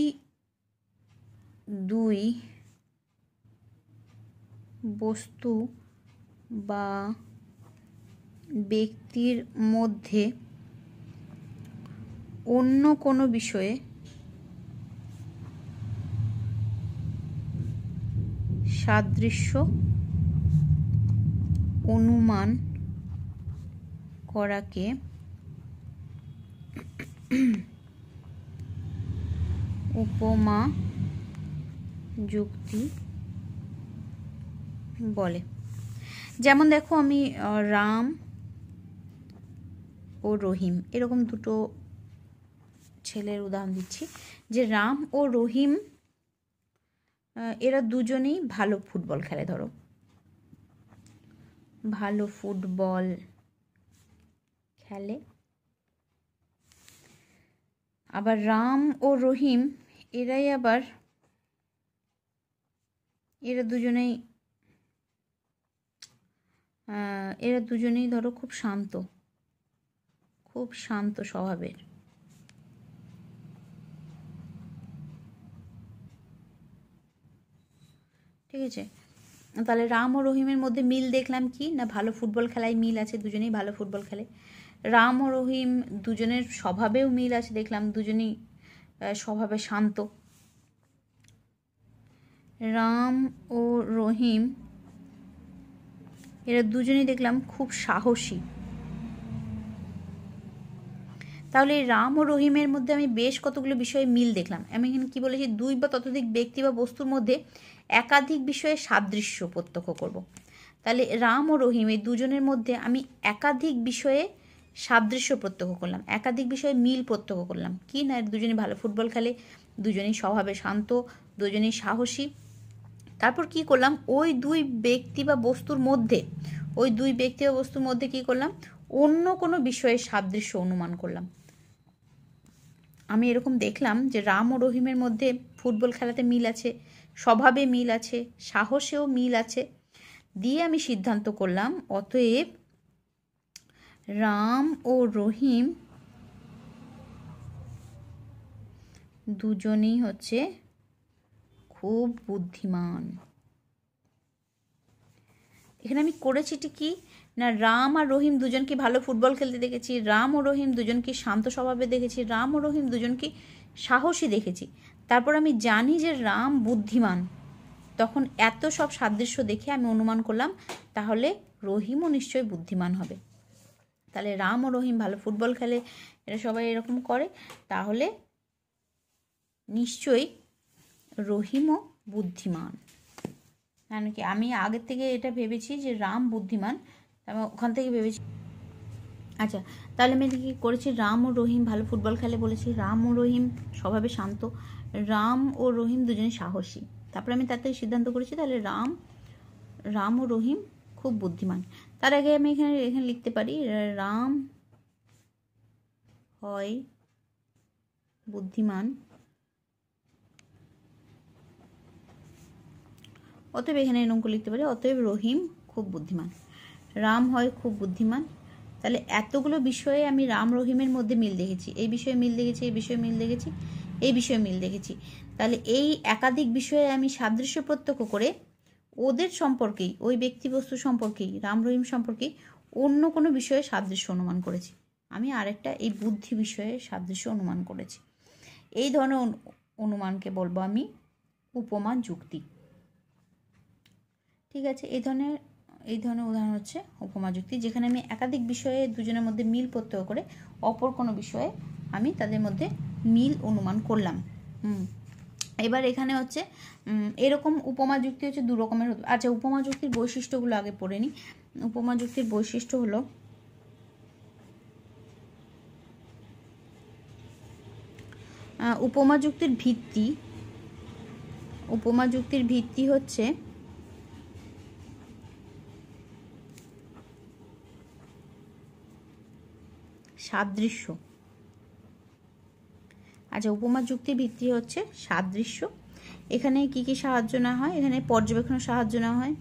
2 বস্তু বা ব্যক্তির মধ্যে অন্য কোনো বিষয়ে সাদৃশ্য অনুমান করাকে উপমা যুক্তি বলে। যেমন দেখো আমি রাম ও রহিম এরকম দুটো ছেলের উদাহরণ দিচ্ছি, যে রাম ও রহিম এরা দুজনেই ভালো ফুটবল খেলে, ধরো ভালো ফুটবল খেলে। আবার রাম ও রহিম এরাই আবার এরা দুজনেই ধরো খুব শান্ত স্বভাবের। ঠিক আছে, তাহলে রাম ও রহিমের মধ্যে মিল দেখলাম কি না, ভালো ফুটবল খেলায় মিল আছে, দুজনেই ভালো ফুটবল খেলে। রাম ও রহিম দুজনের স্বভাবেও মিল আছে, দেখলাম দুজনেই স্বভাবে শান্ত। রাম ও রহিম এরা দুজনেই দেখলাম খুব সাহসী। তাহলে এই রাম ও রহিমের মধ্যে আমি বেশ কতগুলো বিষয়ে মিল দেখলাম। আমি এখানে কী বলেছি, দুই বা ততোধিক ব্যক্তি বা বস্তুর মধ্যে একাধিক বিষয়ে সাদৃশ্য প্রত্যক্ষ করব। তাহলে রাম ও রহিম এই দুজনের মধ্যে আমি একাধিক বিষয়ে সাদৃশ্য প্রত্যক্ষ করলাম, একাধিক বিষয়ে মিল প্রত্যক্ষ করলাম। কি না, দুজনেই ভালো ফুটবল খেলে, দুজনেই স্বভাবে শান্ত, দুজনেই সাহসী। তারপর কি করলাম, ওই দুই ব্যক্তি বা বস্তুর মধ্যে কী করলাম, অন্য কোনো বিষয়ে সাদৃশ্য অনুমান করলাম। আমি এরকম দেখলাম যে রাম ও রহিমের মধ্যে ফুটবল খেলাতে মিল আছে, স্বভাবে মিল আছে, সাহসেও মিল আছে, দিয়ে আমি সিদ্ধান্ত করলাম অতএব রাম ও রহিম দুজনেই হচ্ছে খুব বুদ্ধিমান। এখানে আমি করেছি কি না, রাম আর রহিম দুজনকে ভালো ফুটবল খেলতে দেখেছি, রাম ও রহিম দুজনকে শান্ত স্বভাবে দেখেছি, রাম ও রহিম দুজনকে সাহসী দেখেছি। তারপর আমি জানি যে রাম বুদ্ধিমান, তখন এত সব সাদৃশ্য দেখে আমি অনুমান করলাম তাহলে রহিমও নিশ্চয়ই বুদ্ধিমান হবে। তাহলে রাম ও রহিম ভালো ফুটবল খেলে, এরা সবাই এরকম করে, তাহলে নিশ্চয়ই রহিমও বুদ্ধিমান। কেন কি, আমি আগের থেকে এটা ভেবেছি যে রাম বুদ্ধিমান, আমি ওখান থেকে ভেবেছি। আচ্ছা, তাহলে আমি কি করেছি, রাম ও রহিম ভালো ফুটবল খেলে বলেছি, রাম ও রহিম স্বভাবে শান্ত, রাম ও রহিম দুজনে সাহসী। তারপরে আমি তার থেকে সিদ্ধান্ত করেছি তাহলে রাম ও রহিম খুব বুদ্ধিমান। তার আগে আমি এখানে লিখতে পারি রাম হয় বুদ্ধিমান, অতএব এখানে এরকম লিখতে পারি অতএব রহিম খুব বুদ্ধিমান। রাম হয় খুব বুদ্ধিমান, তাহলে এতগুলো বিষয়ে আমি রাম রহিমের মধ্যে মিল দেখেছি, এই বিষয়ে মিল দেখেছি, এই বিষয়ে মিল দেখেছি, এই বিষয়ে মিল দেখেছি। তাহলে এই একাধিক বিষয়ে আমি সাদৃশ্য প্রত্যক্ষ করে ওদের সম্পর্কেই, ওই ব্যক্তিবস্তু সম্পর্কেই, রাম রহিম সম্পর্কেই অন্য কোনো বিষয়ে সাদৃশ্য অনুমান করেছি। আমি আরেকটা এই বুদ্ধি বিষয়ে সাদৃশ্য অনুমান করেছি। এই ধরনের অনুমানকে বলবো আমি উপমা যুক্তি। ঠিক আছে, এই ধরনের উদাহরণ হচ্ছে উপমা যুক্তি, যেখানে আমি একাধিক বিষয়ে দুজনের মধ্যে মিল প্রত্যক্ষ করে অপর কোনো বিষয়ে আমি তাদের মধ্যে মিল অনুমান করলাম। এবার এখানে হচ্ছে এরকম উপমা যুক্তি হচ্ছে দু রকমের হতো। আচ্ছা, উপমা যুক্তির বৈশিষ্ট্যগুলো আগে পড়ে নিই। উপমা যুক্তির বৈশিষ্ট্য হলো, উপমা যুক্তির ভিত্তি হচ্ছে সাদৃশ্য। আচ্ছা, উপমা যুক্তির ভিত্তি হচ্ছে সাদৃশ্য। এখানে কি কি সাহায্য না হয়, এখানে পর্যবেক্ষণের সাহায্য না হয়,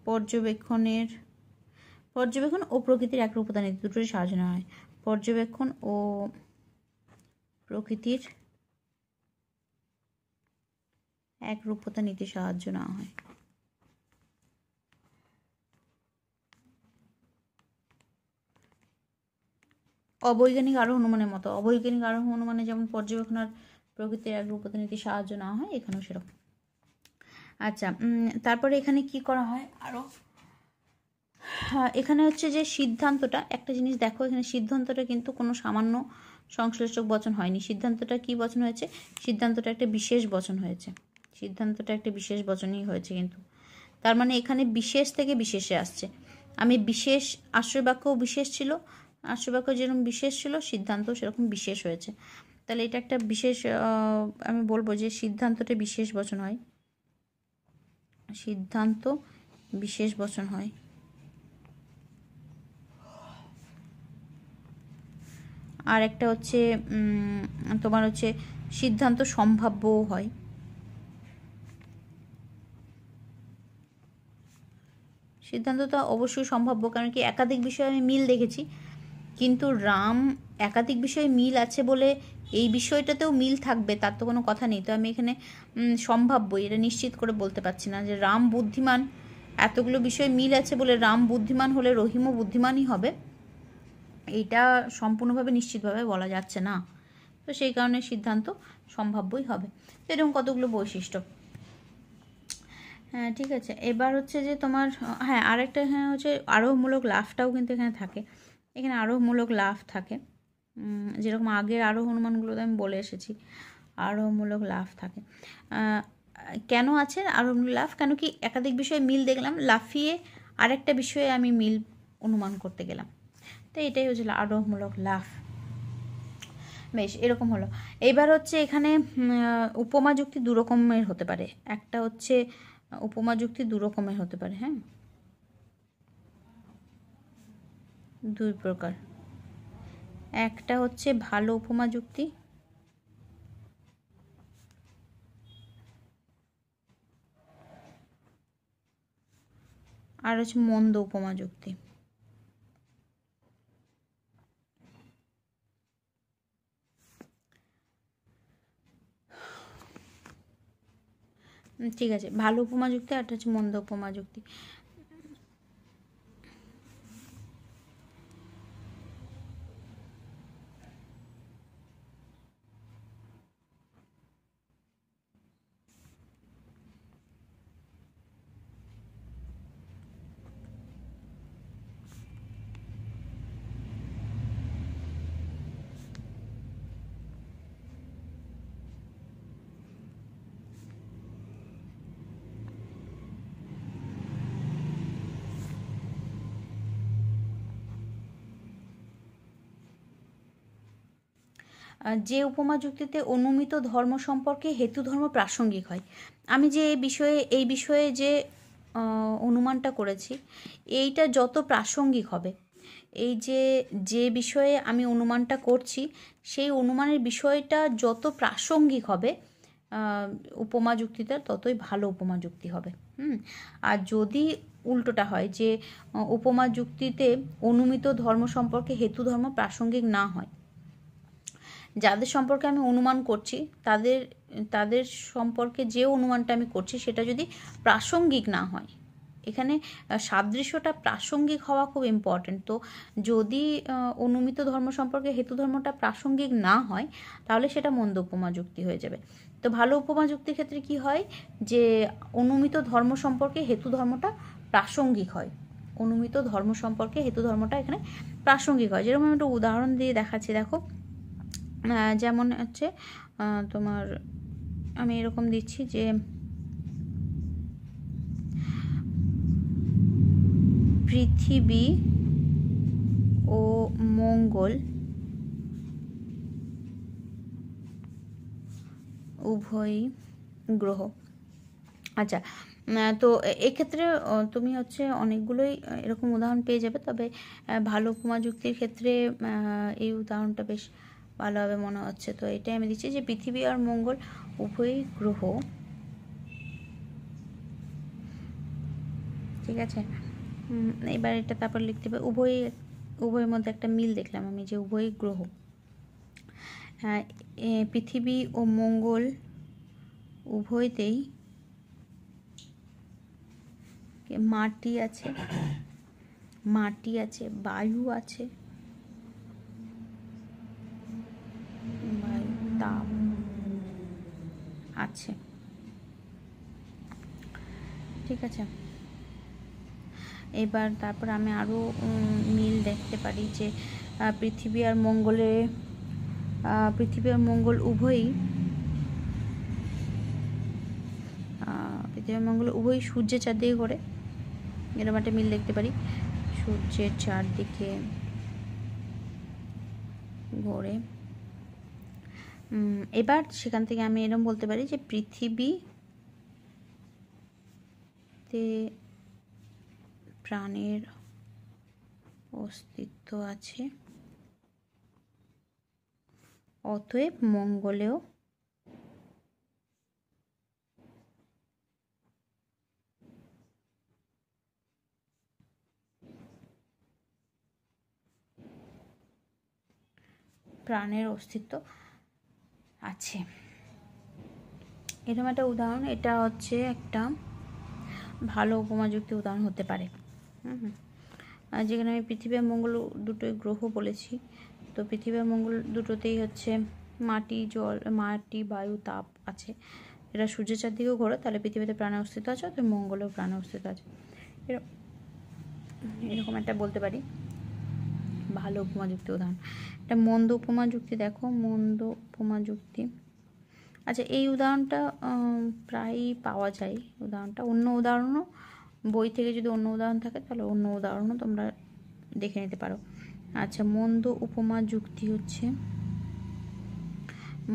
পর্যবেক্ষণ ও প্রকৃতির একরূপতা নীতি দুটোরই সাহায্য না হয়। পর্যবেক্ষণ ও প্রকৃতির একরূপতা নীতি সাহায্য না হয়। অবৈজ্ঞানিক আরোহ অনুমানের মতো, অবৈজ্ঞানিক আরোহ অনুমানে যেমন পর্যবেক্ষণ আর প্রকৃতির একরূপতা নীতি সাহায্য না হয়, এখানেও সেরকম। আচ্ছা, তারপরে এখানে কি করা হয় আরও, এখানে হচ্ছে যে সিদ্ধান্তটা, একটা জিনিস দেখো, এখানে সিদ্ধান্তটা কিন্তু কোনো সামান্য সংশ্লেষক বচন হয়নি। সিদ্ধান্তটা কি বচন হয়েছে, সিদ্ধান্তটা একটা বিশেষ বচন হয়েছে, সিদ্ধান্তটা একটা বিশেষ বচনই হয়েছে। কিন্তু তার মানে এখানে বিশেষ থেকে বিশেষে আসছে। আমি বিশেষ, আশ্রয় বাক্যও বিশেষ ছিল, আশ্রয় বাক্য যেরকম বিশেষ ছিল সিদ্ধান্ত সেরকম বিশেষ হয়েছে। তাহলে এটা একটা বিশেষ, আমি বলবো যে সিদ্ধান্তটা বিশেষ বচন হয়, সিদ্ধান্ত বিশেষ বচন হয়। আর একটা হচ্ছে তোমার হচ্ছে সিদ্ধান্ত সম্ভাব্যও হয়। সিদ্ধান্তটা অবশ্যই সম্ভাব্য, কারণ কি একাধিক বিষয়ে আমি মিল দেখেছি, কিন্তু রাম একাধিক বিষয়ে মিল আছে বলে এই বিষয়টাতেও মিল থাকবে তার তো কোনো কথা নেই। তো আমি এখানে সম্ভাব্য এটা নিশ্চিত করে বলতে পারছি না যে রাম বুদ্ধিমান, এতগুলো বিষয়ে মিল আছে বলে রাম বুদ্ধিমান হলে রহিমও বুদ্ধিমানই হবে, এইটা সম্পূর্ণভাবে নিশ্চিতভাবে বলা যাচ্ছে না। তো সেই কারণে সিদ্ধান্ত সম্ভাব্যই হবে। তো এরকম কতগুলো বৈশিষ্ট্য। হ্যাঁ ঠিক আছে, এবার হচ্ছে যে তোমার হ্যাঁ আরেকটা হ্যাঁ হচ্ছে আরোহমূলক লাভটাও কিন্তু এখানে থাকে। এখানে আরোহমূলক লাভ থাকে, যেরকম আগের আরোহ অনুমানগুলোতে আমি বলে এসেছি আরোহমূলক লাভ থাকে। কেন আছে আরোহমূলক লাভ? কেন কি একাধিক বিষয়ে মিল দেখলাম, লাফিয়ে আরেকটা বিষয়ে আমি মিল অনুমান করতে গেলাম, তো এটাই হচ্ছিল আরোহমূলক লাভ। বেশ, এরকম হলো। এবার হচ্ছে এখানে উপমা যুক্তি দু রকমের হতে পারে। একটা হচ্ছে উপমা যুক্তি দু রকমের হতে পারে, হ্যাঁ, দুই প্রকার। একটা হচ্ছে ভালো উপমা যুক্তি, আর হচ্ছে মন্দ উপমা যুক্তি। ঠিক আছে, ভালো উপমা যুক্তি আর হচ্ছে মন্দ উপমা যুক্তি। যে উপমা যুক্তিতে অনুমিত ধর্ম সম্পর্কে হেতু ধর্ম প্রাসঙ্গিক হয়। আমি যে এই বিষয়ে যে অনুমানটা করেছি, এইটা যত প্রাসঙ্গিক হবে, এই যে বিষয়ে আমি অনুমানটা করছি সেই অনুমানের বিষয়টা যত প্রাসঙ্গিক হবে উপমা যুক্তিটা ততই ভালো উপমা যুক্তি হবে। আর যদি উল্টোটা হয় যে উপমা যুক্তিতে অনুমিত ধর্ম সম্পর্কে হেতু ধর্ম প্রাসঙ্গিক না হয়, যাদের সম্পর্কে আমি অনুমান করছি তাদের সম্পর্কে যে অনুমানটা আমি করছি সেটা যদি প্রাসঙ্গিক না হয়, এখানে সাদৃশ্যটা প্রাসঙ্গিক হওয়া খুব ইম্পর্টেন্ট। তো যদি অনুমিত ধর্ম সম্পর্কে হেতু ধর্মটা প্রাসঙ্গিক না হয় তাহলে সেটা মন্দ উপমা যুক্তি হয়ে যাবে। তো ভালো উপমা যুক্তির ক্ষেত্রে কি হয় যে অনুমিত ধর্ম সম্পর্কে হেতু ধর্মটা প্রাসঙ্গিক হয়, অনুমিত ধর্ম সম্পর্কে হেতু ধর্মটা এখানে প্রাসঙ্গিক হয়। যেরকম আমি একটা উদাহরণ দিয়ে দেখাচ্ছি, দেখো যেমন হচ্ছে তোমার আমি এরকম দিচ্ছি যে পৃথিবী ও মঙ্গল উভয় গ্রহ। আচ্ছা, তো এক্ষেত্রে তুমি হচ্ছে অনেকগুলোই এরকম উদাহরণ পেয়ে যাবে, তবে ভালো উপমা যুক্তির ক্ষেত্রে এই উদাহরণটা বেশ ভালোভাবে মনে হচ্ছে। তো এটাই আমি দিচ্ছি যে পৃথিবী আর মঙ্গল উভয় গ্রহ, ঠিক আছে। এবার এটা তারপর লিখতে হবে উভয়ের মধ্যে একটা মিল দেখলাম আমি যে উভয় গ্রহ, পৃথিবী ও মঙ্গল উভয়তেই মাটি আছে, বায়ু আছে, তাপ আছে, ঠিক আছে। এবার তারপর আমি আরও মিল দেখতে পারি যে পৃথিবী আর মঙ্গল উভয়ই সূর্যের চারদিকে ঘোরে, এরকম একটা মিল দেখতে পারি, সূর্যের চারদিকে ঘোরে। এবার সেখান থেকে আমি এরকম বলতে পারি যে পৃথিবীতে প্রাণের অস্তিত্ব আছে, অতএব মঙ্গলেও প্রাণের অস্তিত্ব আছে। এরকম একটা উদাহরণ, এটা হচ্ছে একটা ভালো উপমাযুক্তি উদাহরণ হতে পারে। আর যেখানে আমি পৃথিবী আর মঙ্গল দুটোই গ্রহ বলেছি, তো পৃথিবী আর মঙ্গল দুটোতেই হচ্ছে মাটি বায়ু তাপ আছে, এটা সূর্যের চারদিকেও ঘোরে, তাহলে পৃথিবীতে প্রাণের অস্তিত্ব আছে, তো মঙ্গলেও প্রাণের অস্তিত্ব আছে। এরকম একটা বলতে পারি ভালো উপমা যুক্তি উদাহরণ। একটা মন্দ উপমা যুক্তি দেখো, মন্দ উপমা যুক্তি। আচ্ছা, এই উদাহরণটা প্রায়ই পাওয়া যায়। উদাহরণটা অন্য উদাহরণও, বই থেকে যদি অন্য উদাহরণ থাকে তাহলে অন্য উদাহরণও তোমরা দেখে নিতে পারো। আচ্ছা, মন্দ উপমা যুক্তি হচ্ছে,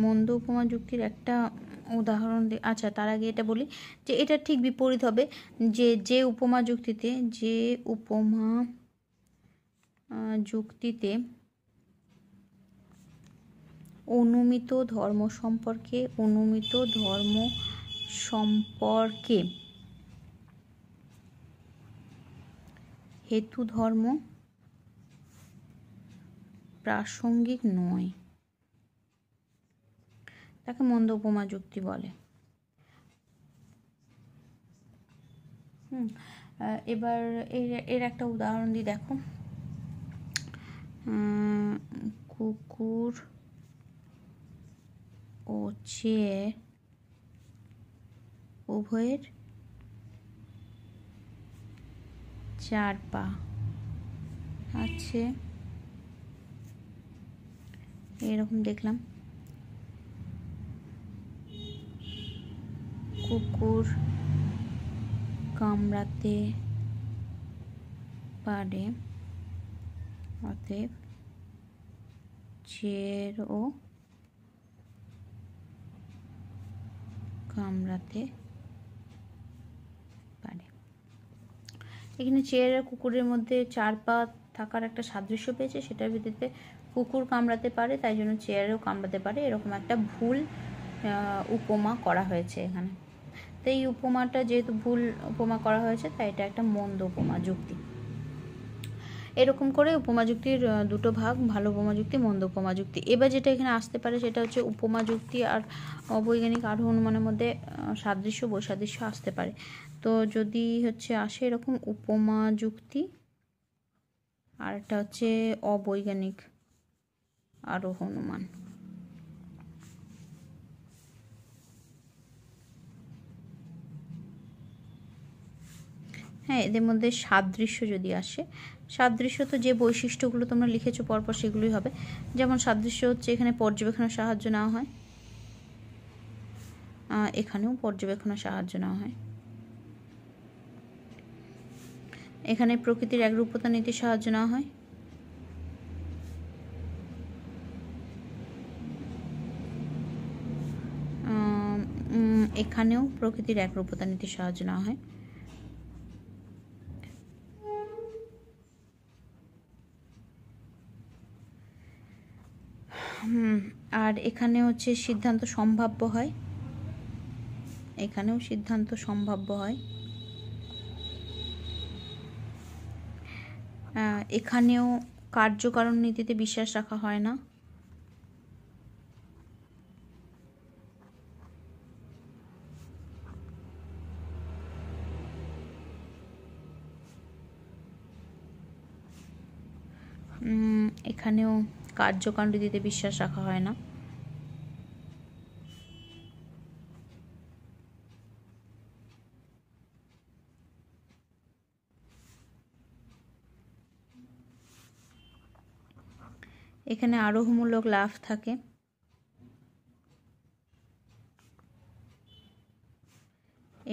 মন্দ উপমা যুক্তির একটা উদাহরণ। আচ্ছা, তার আগে এটা বলি যে এটা ঠিক বিপরীত হবে, যে উপমা যুক্তিতে অনুমিত ধর্ম সম্পর্কে হেতু ধর্ম প্রাসঙ্গিক নয়, তাকে মন্দ উপমা যুক্তি বলে। এবার এর একটা উদাহরণ দিই, দেখো। কুকুর ও চেয়ে উভয়ের 4 পা আছে, এরকম দেখলাম। কুকুর কামড়াতে পারে, অতএব চেয়েরও কামড়াতে পারে। এখানে চেয়ার আর কুকুরের মধ্যে 4 পা থাকার একটা সাদৃশ্য পেয়েছে, সেটার ভিত্তিতে কুকুর কামড়াতে পারে, তাই জন্য চেয়ারেও কামড়াতে পারে, এরকম একটা ভুল উপমা করা হয়েছে এখানে। তো এই উপমাটা যেহেতু ভুল উপমা করা হয়েছে, তাই এটা একটা মন্দ উপমা যুক্তি। এরকম করে উপমা যুক্তির দুটো ভাগ, ভালো উপমা যুক্তি, মন্দ উপমা যুক্তি। এবার যেটা এখানে আসতে পারে সেটা হচ্ছে উপমা যুক্তি আর অবৈজ্ঞানিক আরোহ অনুমানের মধ্যে সাদৃশ্য বৈসাদৃশ্য আসতে পারে। তো যদি হচ্ছে আসে এরকম উপমা যুক্তি, আর একটা হচ্ছে অবৈজ্ঞানিক আরোহ অনুমান। হ্যাঁ, এদের মধ্যে সাদৃশ্য যদি আসে, সাদৃশ্য তো যে বৈশিষ্ট্যগুলো তোমরা লিখেছো পরপর সেগুলোই হবে। যেমন সাদৃশ্য হচ্ছে এখানে পর্যবেক্ষণের সাহায্য নেওয়া হয়, এখানেও পর্যবেক্ষণের সাহায্য নেওয়া হয়। এখানে প্রকৃতির একরূপতা নীতির সাহায্য নেওয়া হয়, এখানেও প্রকৃতির একরূপতা নীতির সাহায্য নেওয়া হয়। আর এখানে হচ্ছে সিদ্ধান্ত সম্ভাব্য হয়, এখানেও সিদ্ধান্ত সম্ভাব্য হয়, এখানেও কার্যকারণ নীতিতে বিশ্বাস রাখা হয় না, এখানেও কার্যকারণ নীতিতে বিশ্বাস রাখা হয় না। এখানে আরোহমূলক লাভ থাকে,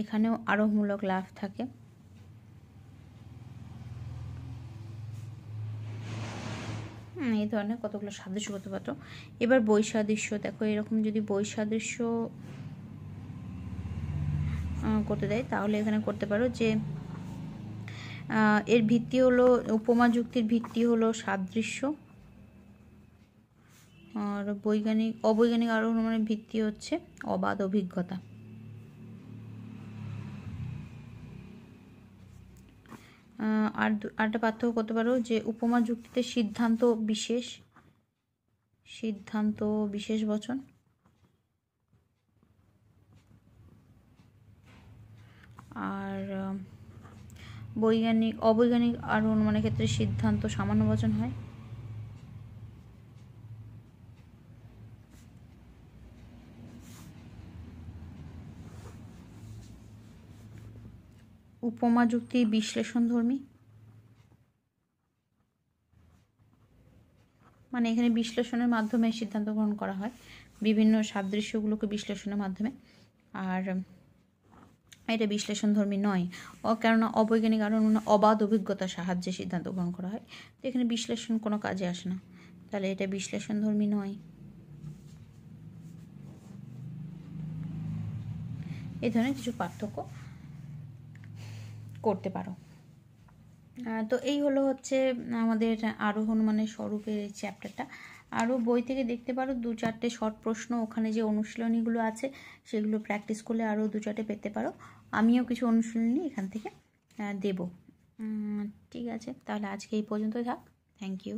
এখানেও আরোহমূলক লাভ থাকে। এই ধরনের কতগুলো সাদৃশ্য করতে পারো। এবার বৈসাদৃশ্য দেখো, এরকম যদি বৈসাদৃশ্য করতে দেয় তাহলে এখানে করতে পারো যে এর ভিত্তি হলো, উপমা যুক্তির ভিত্তি হলো সাদৃশ্য, আর অবৈজ্ঞানিক আরোহ অনুমানের ভিত্তি হচ্ছে অবাধ অভিজ্ঞতা। আর আরেকটা পার্থক্য করতে পারো যে উপমা যুক্তিতে সিদ্ধান্ত বিশেষ বচন, আর অবৈজ্ঞানিক আরোহ অনুমানের ক্ষেত্রে সিদ্ধান্ত সামান্য বচন হয়। উপমা যুক্তি বিশ্লেষণধর্মী, মানে এখানে বিশ্লেষণের মাধ্যমে সিদ্ধান্ত গ্রহণ করা হয়, বিভিন্ন সাদৃশ্যগুলোকে বিশ্লেষণের মাধ্যমে। আর এটা বিশ্লেষণধর্মী নয়, কেননা অবৈজ্ঞানিক আরোহ অবাধ অভিজ্ঞতার সাহায্যে সিদ্ধান্ত গ্রহণ করা হয়, তো এখানে বিশ্লেষণ কোনো কাজে আসে না, তাহলে এটা বিশ্লেষণধর্মী নয়। এই ধরনের কিছু পার্থক্য করতে পারো। তো এই হচ্ছে আমাদের আরোহ অনুমানের স্বরূপের এই চ্যাপ্টারটা। আরও বই থেকে দেখতে পারো 2-4টে শর্ট প্রশ্ন, ওখানে যে অনুশীলনীগুলো আছে সেগুলো প্র্যাকটিস করলে আরও 2-4টে পেতে পারো। আমিও কিছু অনুশীলনী এখান থেকে দেব। ঠিক আছে, তাহলে আজকে এই পর্যন্তই থাক। Thank you.